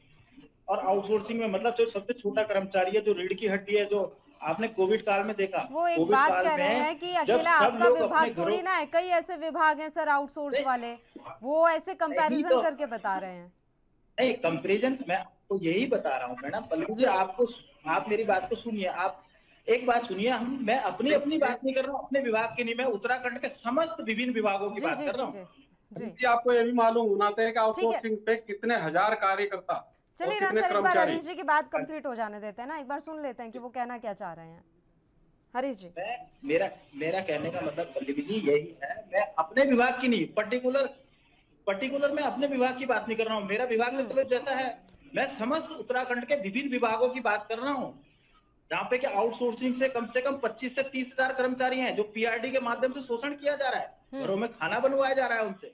और आउटसोर्सिंग में मतलब जो सबसे छोटा कर्मचारी है, जो रीढ़ की हड्डी है, जो आपने कोविड काल में देखा, वो एक कोविड बात काल कह रहे में हैं कि जब अकेला सब आपका लोग अपने विभाग घरों थोड़ी ना है, कई ऐसे विभाग हैं सर आउटसोर्स नहीं, वाले, वो ऐसे कंपैरिजन तो- करके बता रहे हैं। नहीं, कंपेरिजन मैं आपको यही बता रहा हूँ मैडम। पल्लवी जी, आप मेरी बात को सुनिए, आप एक बात सुनिए, मैं अपनी अपनी बात नहीं कर रहा हूँ, अपने विभाग की नहीं, मैं उत्तराखंड के समस्त विभिन्न विभागों की जी बात जी कर रहा जी हूँ। जी जी। जी, आपको ये भी मालूम होना चाहिए कि ठीक है, आउटसोर्सिंग पे कितने हजार कार्यकर्ता और चलिए ना कितने सर, एक बार कर्मचारी। हरीश जी की बात कंप्लीट हो जाने देते हैं ना, एक बार सुन लेते हैं कि वो कहना क्या चाह रहे हैं। हरीश जी। मेरा कहने का मतलब पल्लवी जी यही है, मैं अपने विभाग की नहीं, पर्टिकुलर मैं अपने विभाग की बात नहीं कर रहा हूँ। मेरा विभाग तो चलो जैसा है, मैं समस्त उत्तराखंड के विभिन्न विभागों की बात कर रहा हूँ, जहाँ पे कि आउटसोर्सिंग से कम 25 से 30 हजार कर्मचारी हैं, जो पीआरडी के माध्यम से शोषण किया जा रहा है, घरों में खाना बनवाया जा रहा है उनसे।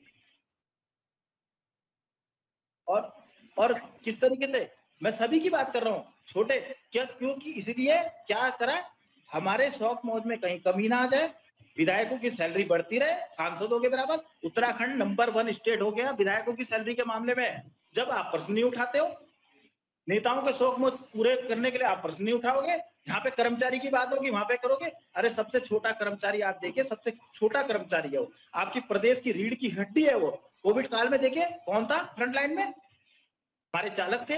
और किस तरीके से मैं सभी की बात कर रहा हूँ, छोटे क्या, क्योंकि इसलिए क्या करा, हमारे शौक मौज में कहीं कमी ना आ जाए, विधायकों की सैलरी बढ़ती रहे सांसदों के बराबर। उत्तराखंड नंबर 1 स्टेट हो गया विधायकों की सैलरी के मामले में। जब आप प्रश्न नहीं उठाते हो, नेताओं के शौक मौज पूरे करने के लिए आप प्रश्न नहीं उठाओगे, जहाँ पे कर्मचारी की बात होगी वहां पे करोगे। अरे सबसे छोटा कर्मचारी आप देखिए, सबसे छोटा कर्मचारी है वो, आपकी प्रदेश की रीढ़ की हड्डी है वो। कोविड काल में देखिए कौन था फ्रंट लाइन में, हमारे चालक थे।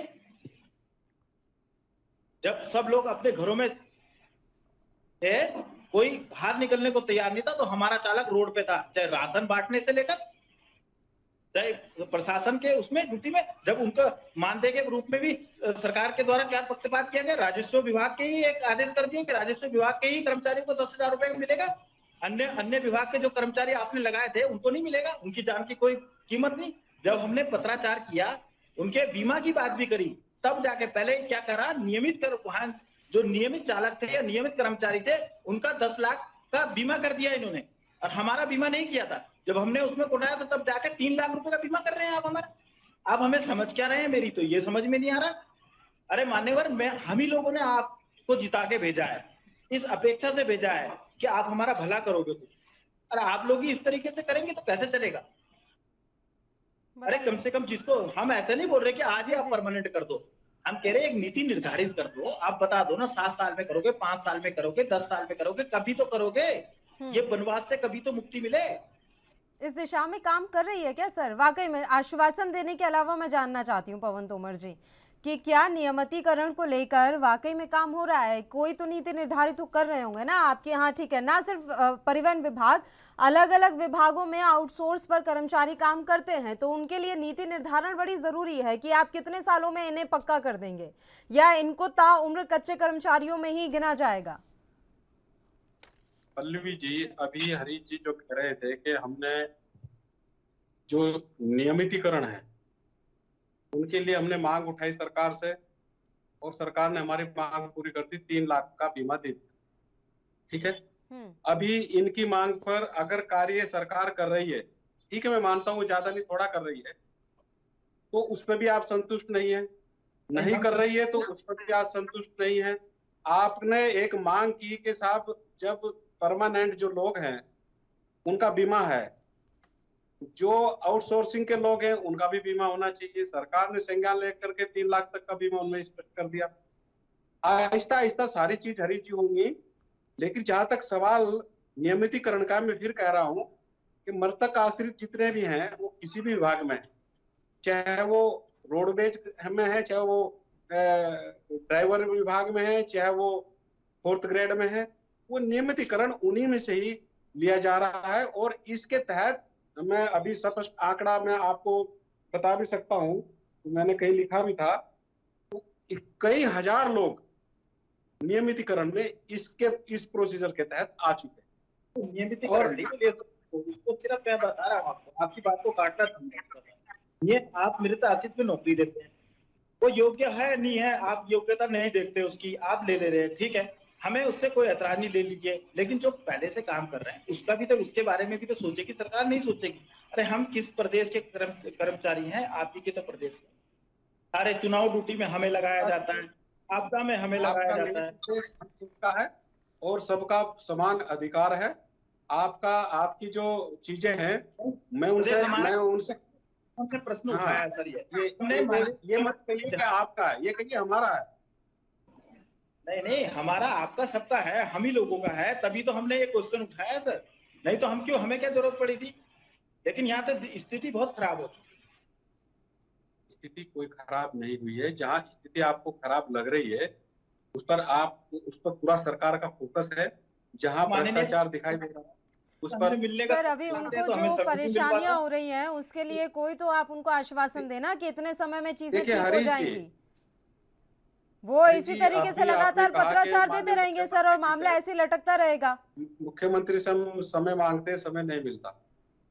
जब सब लोग अपने घरों में थे, कोई बाहर निकलने को तैयार नहीं था, तो हमारा चालक रोड पे था, चाहे राशन बांटने से लेकर चाहे प्रशासन के उसमें ड्यूटी में। जब उनका मानदेय के रूप में भी सरकार के द्वारा क्या पक्षपात किया गया, राजस्व विभाग के ही एक आदेश कर दिया कि राजस्व विभाग के ही कर्मचारियों को 10,000 रुपए मिलेगा, अन्य विभाग के जो कर्मचारी आपने लगाए थे उनको नहीं मिलेगा, उनकी जान की कोई कीमत नहीं। जब हमने पत्राचार किया, उनके बीमा की बात भी करी, तब जाके पहले क्या करा, नियमित कर वहां जो नियमित चालक थे या नियमित कर्मचारी थे, उनका 10 लाख का बीमा कर दिया इन्होंने, और हमारा बीमा नहीं किया था। जब हमने उसमें कोटाया तो तब जाके 3 लाख रुपए का बीमा कर रहे हैं आप हमारा। आप हमें समझ क्या रहे हैं, मेरी तो ये समझ में नहीं आ रहा। अरे मान्यवर, हम ही लोगों ने आपको जिता के भेजा है, इस अपेक्षा से भेजा है कि आप हमारा भला करोगे कुछ, और आप लोग ही इस तरीके से करेंगे तो कैसे चलेगा। अरे कम से कम जिसको, हम ऐसे नहीं बोल रहे कि आज ही आप परमानेंट कर दो, हम कह रहे हैं एक नीति निर्धारित कर दो। आप बता दो ना, 7 साल में करोगे, 5 साल में करोगे, 10 साल में करोगे, कभी तो करोगे। ये वनवास से कभी तो मुक्ति मिले। इस दिशा में काम कर रही है क्या सर? वाकई में आश्वासन देने के अलावा मैं जानना चाहती हूँ पवन तोमर जी कि क्या नियमितीकरण को लेकर वाकई में काम हो रहा है? कोई तो नीति निर्धारित तो कर रहे होंगे ना आपके यहाँ, ठीक है ना? सिर्फ परिवहन विभाग, अलग अलग विभागों में आउटसोर्स पर कर्मचारी काम करते हैं, तो उनके लिए नीति निर्धारण बड़ी जरूरी है कि आप कितने सालों में इन्हें पक्का कर देंगे, या इनको ताउम्र कच्चे कर्मचारियों में ही गिना जाएगा? पल्लवी जी, अभी हरीश जी जो कह रहे थे कि हमने जो नियमितीकरण है उनके लिए हमने मांग उठाई सरकार से, और सरकार ने हमारी मांग पूरी कर दी, 3 लाख का बीमा दे दिया, ठीक है। अभी इनकी मांग पर अगर कार्य सरकार कर रही है, ठीक है, मैं मानता हूँ ज्यादा नहीं थोड़ा कर रही है, तो उस पर भी आप संतुष्ट नहीं है, नहीं कर रही है तो उस पर भी आप संतुष्ट नहीं है। आपने एक मांग की कि साहब जब परमानेंट जो लोग हैं उनका बीमा है, जो आउटसोर्सिंग के लोग हैं उनका भी बीमा होना चाहिए। सरकार ने संज्ञान लेकर के 3 लाख तक का बीमा उनमें कर दिया। आहिस्ता आहिस्ता सारी चीज हरी जी होंगी, लेकिन जहां तक सवाल नियमितीकरण का, मैं फिर कह रहा हूं कि मृतक आश्रित जितने भी हैं वो किसी भी विभाग में, चाहे वो रोडवेज में है, चाहे वो ड्राइवर विभाग में है, चाहे वो 4th ग्रेड में है, वो नियमितीकरण उन्हीं में से ही लिया जा रहा है। और इसके तहत मैं अभी स्पष्ट आंकड़ा मैं आपको बता भी सकता हूं, मैंने कहीं लिखा भी था, तो कई हजार लोग नियमितीकरण में इस प्रोसीजर के तहत आ चुके हैं। तो नियमितीकरण नहीं ले सकते, इसको सिर्फ मैं बता रहा हूँ आपको, आपकी बात को काटना समझ, ये आप मृत आश्रित में नौकरी देते हैं, वो योग्य है नहीं है, आप योग्यता नहीं देखते उसकी, आप ले रहे हैं, ठीक है, हमें उससे कोई ऐतराज नहीं, ले लीजिए, लेकिन जो पहले से काम कर रहे हैं उसका भी तो, उसके बारे में भी तो सोचेगी सरकार, नहीं सोचेगी। अरे हम किस प्रदेश के कर्मचारी हैं, आप ही के तो प्रदेश के। सारे चुनाव ड्यूटी में हमें लगाया जाता है, आपदा में हमें लगाया आपका जाता है। देश हम सबका है और सबका समान अधिकार है। आपका, आपकी जो चीजें हैं, मैं उनसे हमने प्रश्न हाँ, उठाया सर, ये मत कहिए कि आपका है, ये कहिए हमारा है। नहीं नहीं, हमारा आपका सबका है, हम ही लोगों का है, तभी तो हमने ये क्वेश्चन उठाया सर, नहीं तो हम क्यों, हमें क्या जरूरत पड़ी थी। लेकिन यहाँ तो स्थिति बहुत खराब हो चुकी है। स्थिति कोई खराब नहीं हुई है। जहाँ स्थिति आपको खराब लग रही है उस पर पूरा सरकार का फोकस है। जहाँ भ्रष्टाचार दिखाई दे रहा है उस पर सर अभी उनको जो परेशानियां हो रही हैं उसके लिए कोई तो आप उनको आश्वासन देना कि इतने समय में चीजें ठीक हो जाएंगी। वो इसी तरीके से लगातार पत्राचार देते रहेंगे सर और मामला ऐसे लटकता रहेगा। मुख्यमंत्री से हम समय मांगते, समय नहीं मिलता।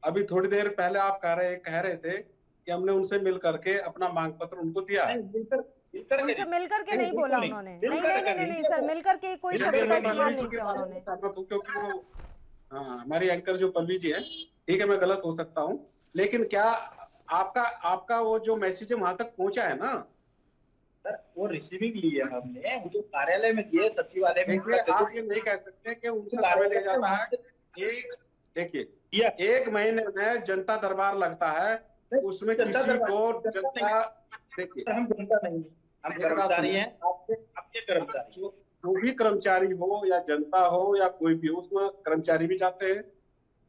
अभी थोड़ी देर पहले आप कह रहे थे कि हमने उनसे मिल करके अपना मांग पत्र उनको दिया है। उनसे मिलकर के नहीं बोला उन्होंने, नहीं सर, मिलकर के कोई शब्द का इस्तेमाल नहीं किया उन्होंने। क्योंकि वो हमारी एंकर जो पल्लवी जी है, ठीक है मैं गलत हो सकता हूँ, लेकिन क्या आपका वो जो मैसेज है वहां तक पहुंचा है ना सर? वो रिसीविंग ली है हमने, जो कार्यालय में दिए, सचिवालय में। आप ये नहीं कह सकते कि उनसे समय ले जाता है। देखिए, एक महीने में जनता दरबार लगता है, उसमें किसी को जनता, देखिए हम जनता नहीं, हम कर्मचारी हैं, आपके कर्मचारी। जो भी कर्मचारी हो या जनता हो या कोई भी हो, उसमें कर्मचारी भी जाते हैं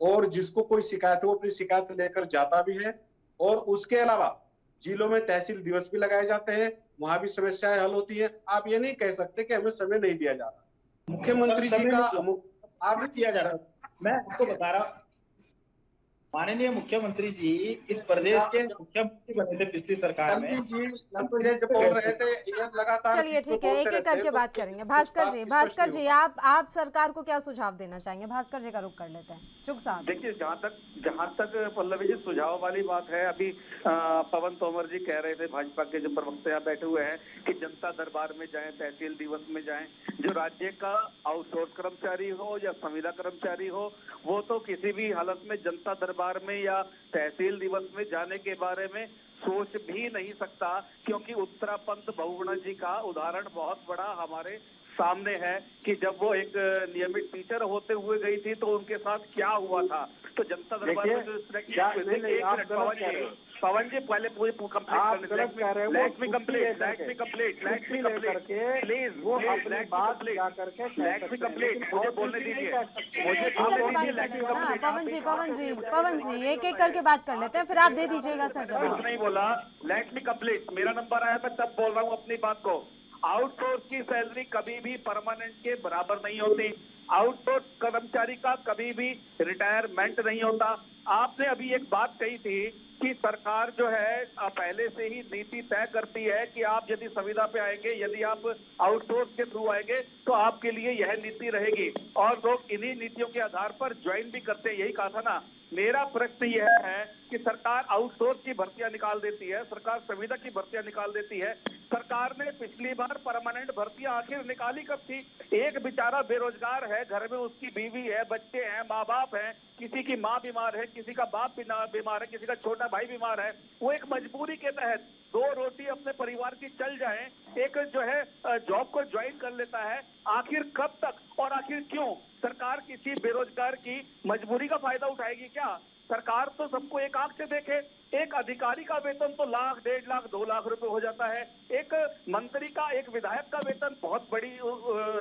और जिसको कोई शिकायत हो अपनी शिकायत लेकर जाता भी है। और उसके अलावा जिलों में तहसील दिवस भी लगाए जाते हैं, वहां भी समस्याएं हल होती है। आप ये नहीं कह सकते कि हमें समय नहीं दिया जा रहा। मुख्यमंत्री जी का आप किया जा रहा, मैं आपको बता रहा हूँ, माननीय मुख्यमंत्री जी इस प्रदेश के मुख्यमंत्री बने थे पिछली सरकार में। तो ये जो बोल रहे थे ये लगातार। चलिए ठीक है, एक एक करके बात करेंगे। भास्कर जी आप सरकार को क्या सुझाव देना चाहेंगे? भास्कर जी का रुख कर लेते हैं। चुग साहब, देखिए जहाँ तक पल्लवी जी सुझाव वाली बात है, अभी पवन तोमर जी कह रहे थे, भाजपा के जो प्रवक्ता यहाँ बैठे हुए हैं, कि जनता दरबार में जाएं, तहसील दिवस में जाएं। जो राज्य का आउटसोर्स कर्मचारी हो या संविदा कर्मचारी हो, वो तो किसी भी हालत में जनता दरबार में या तहसील दिवस में जाने के बारे में सोच भी नहीं सकता, क्योंकि उत्तरापंत बहुगुणा जी का उदाहरण बहुत बड़ा हमारे सामने है कि जब वो एक नियमित टीचर होते हुए गई थी तो उनके साथ क्या हुआ था। तो जनता दरबार में पवन जी पहले पूरी कंप्लीट मुझे बोलने दीजिए। पवन जी एक एक करके बात कर लेते हैं, फिर आप दे दीजिएगा सर जवाब। नहीं बोला, लेट मी कंप्लीट। मेरा नंबर आया था तब बोल रहा हूँ अपनी बात को। आउटसोर्स की सैलरी कभी भी परमानेंट के बराबर नहीं होती। आउटसोर्स कर्मचारी का कभी भी रिटायरमेंट नहीं होता। आपने अभी एक बात कही थी कि सरकार जो है पहले से ही नीति तय करती है कि आप यदि संविदा पे आएंगे, यदि आप आउटसोर्स के थ्रू आएंगे तो आपके लिए यह नीति रहेगी, और लोग इन्हीं नीतियों के आधार पर ज्वाइन भी करते हैं। यही कहा था ना। मेरा प्रश्न यह है कि सरकार आउटसोर्स की भर्तियां निकाल देती है, सरकार संविदा की भर्तियां निकाल देती है। सरकार ने पिछली बार परमानेंट भर्तियां आखिर निकाली कब थी? एक बेचारा बेरोजगार है, घर में उसकी बीवी है, बच्चे हैं, माँ बाप हैं, किसी की माँ बीमार है, किसी का बाप बीमार है, किसी का छोटा भाई बीमार है, वो एक मजबूरी के तहत दो रोटी अपने परिवार की चल जाए, एक जो है जॉब को ज्वाइन कर लेता है। आखिर कब तक और आखिर क्यों सरकार किसी बेरोजगार की मजबूरी का फायदा उठाएगी क्या? सरकार तो सबको एक आंख से देखे। एक अधिकारी का वेतन तो लाख, 1.5 लाख, 2 लाख रुपए हो जाता है। एक मंत्री का, एक विधायक का वेतन बहुत बड़ी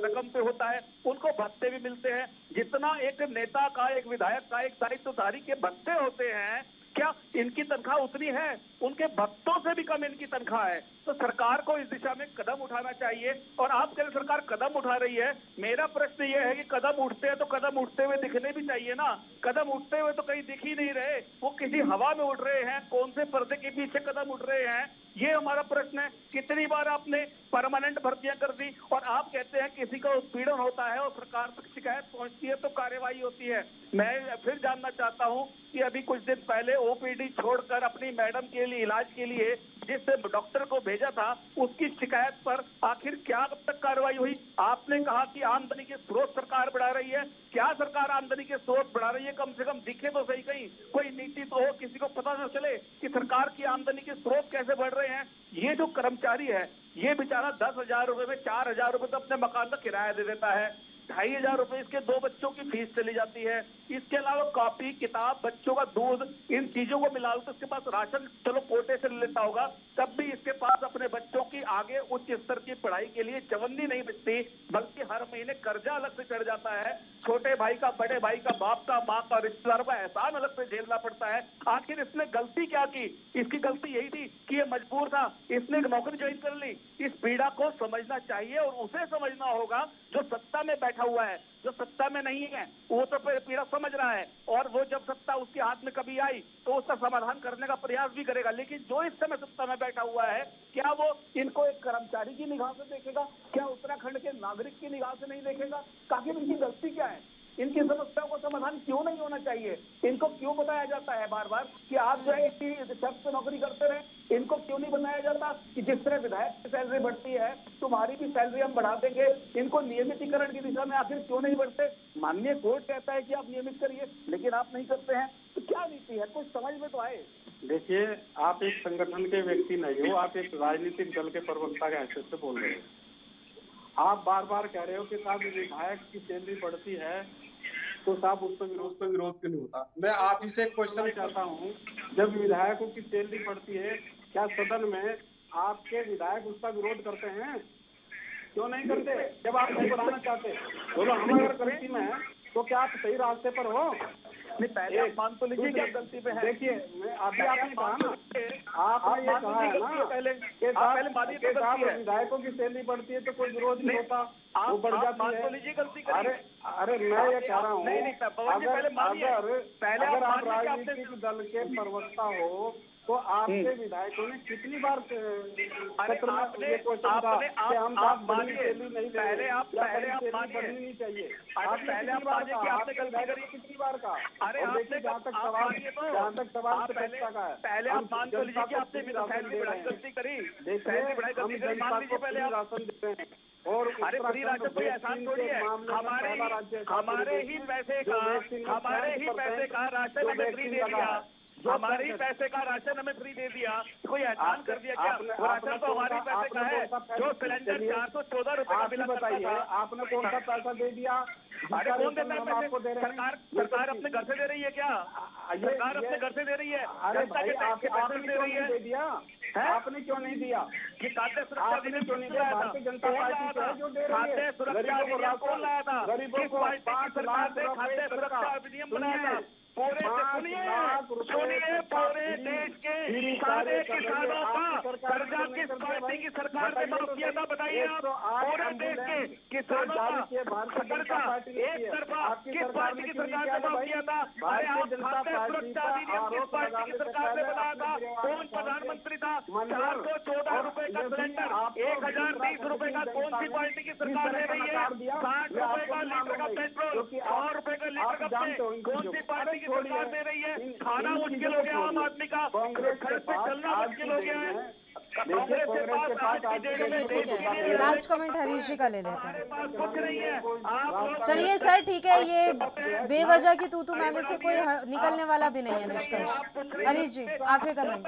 रकम पे होता है, उनको भत्ते भी मिलते हैं। जितना एक नेता का, एक विधायक का, एक दायित्वधारी के भत्ते होते हैं, क्या इनकी तनख्वाह उतनी है? उनके भत्तों से भी कम इनकी तनख्वाह है। तो सरकार को इस दिशा में कदम उठाना चाहिए, और आप कह रहे सरकार कदम उठा रही है। मेरा प्रश्न यह है कि कदम उठते हैं तो कदम उठते हुए दिखने भी चाहिए ना। कदम उठते हुए तो कहीं दिख ही नहीं रहे, वो किसी हवा में उड़ रहे हैं। कौन से पर्दे के पीछे कदम उठ रहे हैं ये हमारा प्रश्न है। कितनी बार आपने परमानेंट भर्तियां कर दी और आप कहते हैं किसी का उत्पीड़न होता है और सरकार तक शिकायत पहुंचती है तो कार्रवाई होती है। मैं फिर जानना चाहता हूं कि अभी कुछ दिन पहले ओपीडी छोड़कर अपनी मैडम के लिए इलाज के लिए जिस डॉक्टर को भेजा था उसकी शिकायत पर आखिर क्या अब तक कार्रवाई हुई? आपने कहा कि आमदनी के स्रोत सरकार बढ़ा रही है। क्या सरकार आमदनी के स्रोत बढ़ा रही है? कम से कम दिखे तो सही, कहीं कोई नीति तो हो, किसी को पता तो चले कि सरकार की आमदनी के स्रोत कैसे बढ़ रहे हैं। ये जो कर्मचारी है ये बेचारा 10,000 रुपए में 4,000 रुपए तो अपने मकान का किराया दे देता है, 2,500 रुपए इसके 2 बच्चों की फीस चली जाती है। इसके अलावा कॉपी किताब, बच्चों का दूध, इन चीजों को मिला लो तो इसके पास राशन चलो कोटे से लेता होगा, तब भी इसके पास अपने बच्चों की आगे उच्च स्तर की पढ़ाई के लिए चवन्नी नहीं बचती, बल्कि हर महीने कर्जा अलग से चढ़ जाता है। छोटे भाई का, बड़े भाई का, बाप का, माँ का, रिश्तेदार का एहसान अलग से झेलना पड़ता है। आखिर इसने गलती क्या की? इसकी गलती यही थी कि ये मजबूर था, इसने एक नौकरी ज्वाइन कर ली। इस पीड़ा को समझना चाहिए और उसे समझना होगा जो सत्ता में बैठा हुआ है। जो सत्ता में नहीं है वो तो पीड़ा समझ रहा है और वो जब सत्ता उसके हाथ में कभी आई तो उसका समाधान करने का प्रयास भी करेगा। लेकिन जो इस समय सत्ता में बैठा हुआ है, क्या वो इनको एक कर्मचारी की निगाह से देखेगा? क्या उत्तराखंड के नागरिक की निगाह से नहीं देखेगा? आखिर इनकी गलती क्या है? इनकी समस्याओं का समाधान क्यों नहीं होना चाहिए? इनको क्यों बताया जाता है बार बार कि आप जो है इसी शर्त से नौकरी करते रहे? इनको क्यों नहीं बताया जाता कि जिस तरह विधायक की सैलरी बढ़ती है तुम्हारी भी सैलरी हम बढ़ा देंगे? इनको नियमितीकरण की दिशा में आखिर क्यों नहीं बढ़ते? माननीय कोर्ट कहता है कि आप नियमित करिए, लेकिन आप नहीं करते हैं, तो क्या नीति है? कुछ समझ में तो आए। देखिए, आप एक संगठन के व्यक्ति नहीं हो, आप एक राजनीतिक दल के प्रवक्ता के हैसियत से बोल रहे हो। आप बार बार कह रहे हो कि साहब विधायक की सैलरी बढ़ती है तो साहब उस पर विरोध क्यों नहीं होता? मैं आप ही से एक क्वेश्चन चाहता हूँ, जब विधायकों की सैलरी बढ़ती है क्या सदन में आपके विधायक उसका विरोध करते हैं? क्यों नहीं करते? जब आप नहीं बढ़ाना चाहते बोलो हम अगर गलती में है तो क्या आप सही रास्ते पर हो? नहीं, पहले आप मान तो लीजिए कि आप गलती पे हैं। देखिए, अभी आपने कहा ना, आपने ये कहा है ना पहले विधायकों की सैलरी बढ़ती है तो कोई विरोध नहीं होता, वो बढ़ जाती है। लीजिए गलती अरे मैं ये कह रहा हूँ, अगर आप राजनीतिक दल के प्रवक्ता हो तो आपके विधायकों ने कितनी बार सत्र में ये क्वेश्चन कहा कि हम साथ बड़ी सैलरी नहीं दे रहे, बढ़नी नहीं चाहिए? पहले आप मानिए कि आपने गलती कितनी बार कहा? अरे आपने जहाँ तक सवाल सत्ता का है, पहले आप मान तो लीजिए कि आपने गलती करी। देखिए, हम जनता को फ्री राशन दे रहे हैं और फ्री राशन कोई एहसान थोड़ी है। हमारे ही पैसे का राशन हमें फ्री दे दिया, हमारे ही पैसे का राशन हमें फ्री दे दिया, कोई एहसान कर दिया क्या? राशन तो हमारे पैसे का है। जो सिलेंडर 414 रुपए का बिल बताइए, आपने कौन सा पैसा दे दिया? अरे कौन देता है पैसे? सरकार अपने घर से दे रही है क्या? सरकार अपने घर से दे रही है? अरे भाई आपने दे रही है, आपने क्यों नहीं दिया? कि खाद्य सुरक्षा अधिनियम क्यों नहीं दिया? भारतीय जनता पार्टी जो दे रही है, खाद्य सुरक्षा अधिनियम कौन लाया था? गरीबों को 5 लाख रुपए खाद्य सुरक्षा अधिनियम बनाया था। पूरे पूरे देश के सारे किसानों का कर्जा किस पार्टी की सरकार ने माफ किया था बताइए आप? पूरे देश के किसानों का कर्जा एक तरफा किस पार्टी की सरकार ने माफ किया था? अरे आप खाद्य सुरक्षा अधिनियम किस पार्टी की सरकार ने बनाया था? कौन प्रधानमंत्री था? 414 रुपए का सिलेंडर 1030 रुपए का कौन सी पार्टी की सरकार दे रही है? 60 रुपए का लीटर का पेट्रोल, 100 रुपए का लीटर का तेल कौन सी पार्टी की सरकार दे रही है? खाना मुश्किल हो गया आम आदमी का, घर पे चलना मुश्किल हो गया है। चलिए ठीक है, लास्ट कमेंट हरीश जी का ले लेते हैं। चलिए सर ठीक है, ये बेवजह की तू मैम से कोई निकलने वाला भी नहीं है निष्कर्ष। हरीश जी आखिरी कमेंट।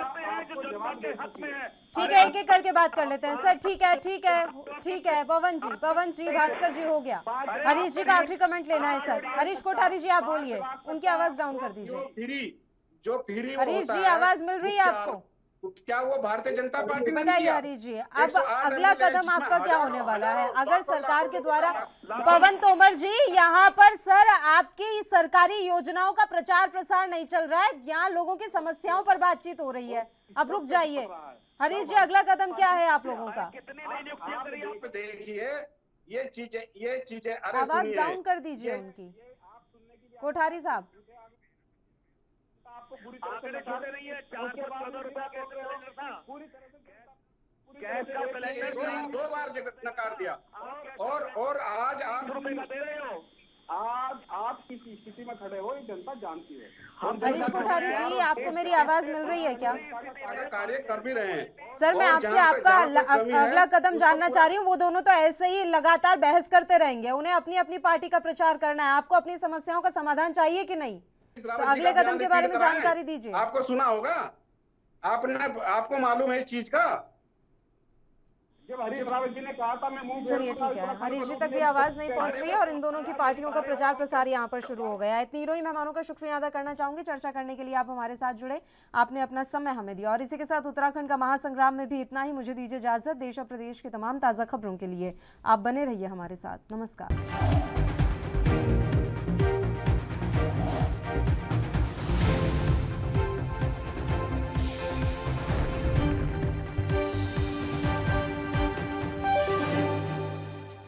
ठीक है, एक एक करके बात कर लेते हैं सर। ठीक है पवन जी, भास्कर जी हो गया। हरीश जी का आखिरी कमेंट लेना है सर। हरीश कोठारी जी आप बोलिए, उनकी आवाज डाउन कर दीजिए। हरीश जी आवाज मिल रही है आपको? क्या वो भारतीय जनता पार्टी ने बताइए हरीश जी, अब अगला कदम आपका क्या होने वाला है अगर सरकार के द्वारा? पवन तोमर जी यहाँ पर सर आपकी सरकारी योजनाओं का प्रचार प्रसार नहीं चल रहा है, यहाँ लोगों की समस्याओं पर बातचीत हो रही है, अब रुक जाइए। हरीश जी अगला कदम क्या है आप लोगों का? देखिए ये चीजें आवाज डाउन कर दीजिए उनकी। कोठारी साहब आपको बुरी तरह से नहीं है, 414 रुपया पूरी तरह से गैस का सिलेंडर 2 बार नकार दिया। और आज आप रुपए का दे रहे हो। आज आप किस स्थिति में खड़े हो ये जनता जानती है। हरीश कोठारी जी, आपको मेरी आवाज मिल रही है क्या? कार्य कर भी रहे हैं सर, मैं और आपसे जहाँ पे- आपका जहाँ पे कमी है, अगला कदम उसको जानना चाह रही हूँ। वो दोनों तो ऐसे ही लगातार बहस करते रहेंगे, उन्हें अपनी अपनी पार्टी का प्रचार करना है। आपको अपनी समस्याओं का समाधान चाहिए कि नहीं? तो रावत जी अगले का कदम के बयान बारे में रिपीट कराएं। जानकारी दीजिए। आपको सुना होगा, आपको मालूम है इस चीज का। जब हरीश रावत जी ने कहा था मैं मुंह चलिए ठीक है, हरीश जी तक भी आवाज नहीं पहुंच रही है और इन दोनों की पार्टियों का प्रचार प्रसार यहाँ पर शुरू हो गया है। तीनों ही मेहमानों का शुक्रिया अदा करना चाहूंगी। चर्चा करने के लिए आप हमारे साथ जुड़े, आपने अपना समय हमें दिया। और इसी के साथ उत्तराखंड का महासंग्राम में भी इतना ही। मुझे दीजिए इजाजत। देश और प्रदेश की तमाम ताज़ा खबरों के लिए आप बने रहिए हमारे साथ। नमस्कार।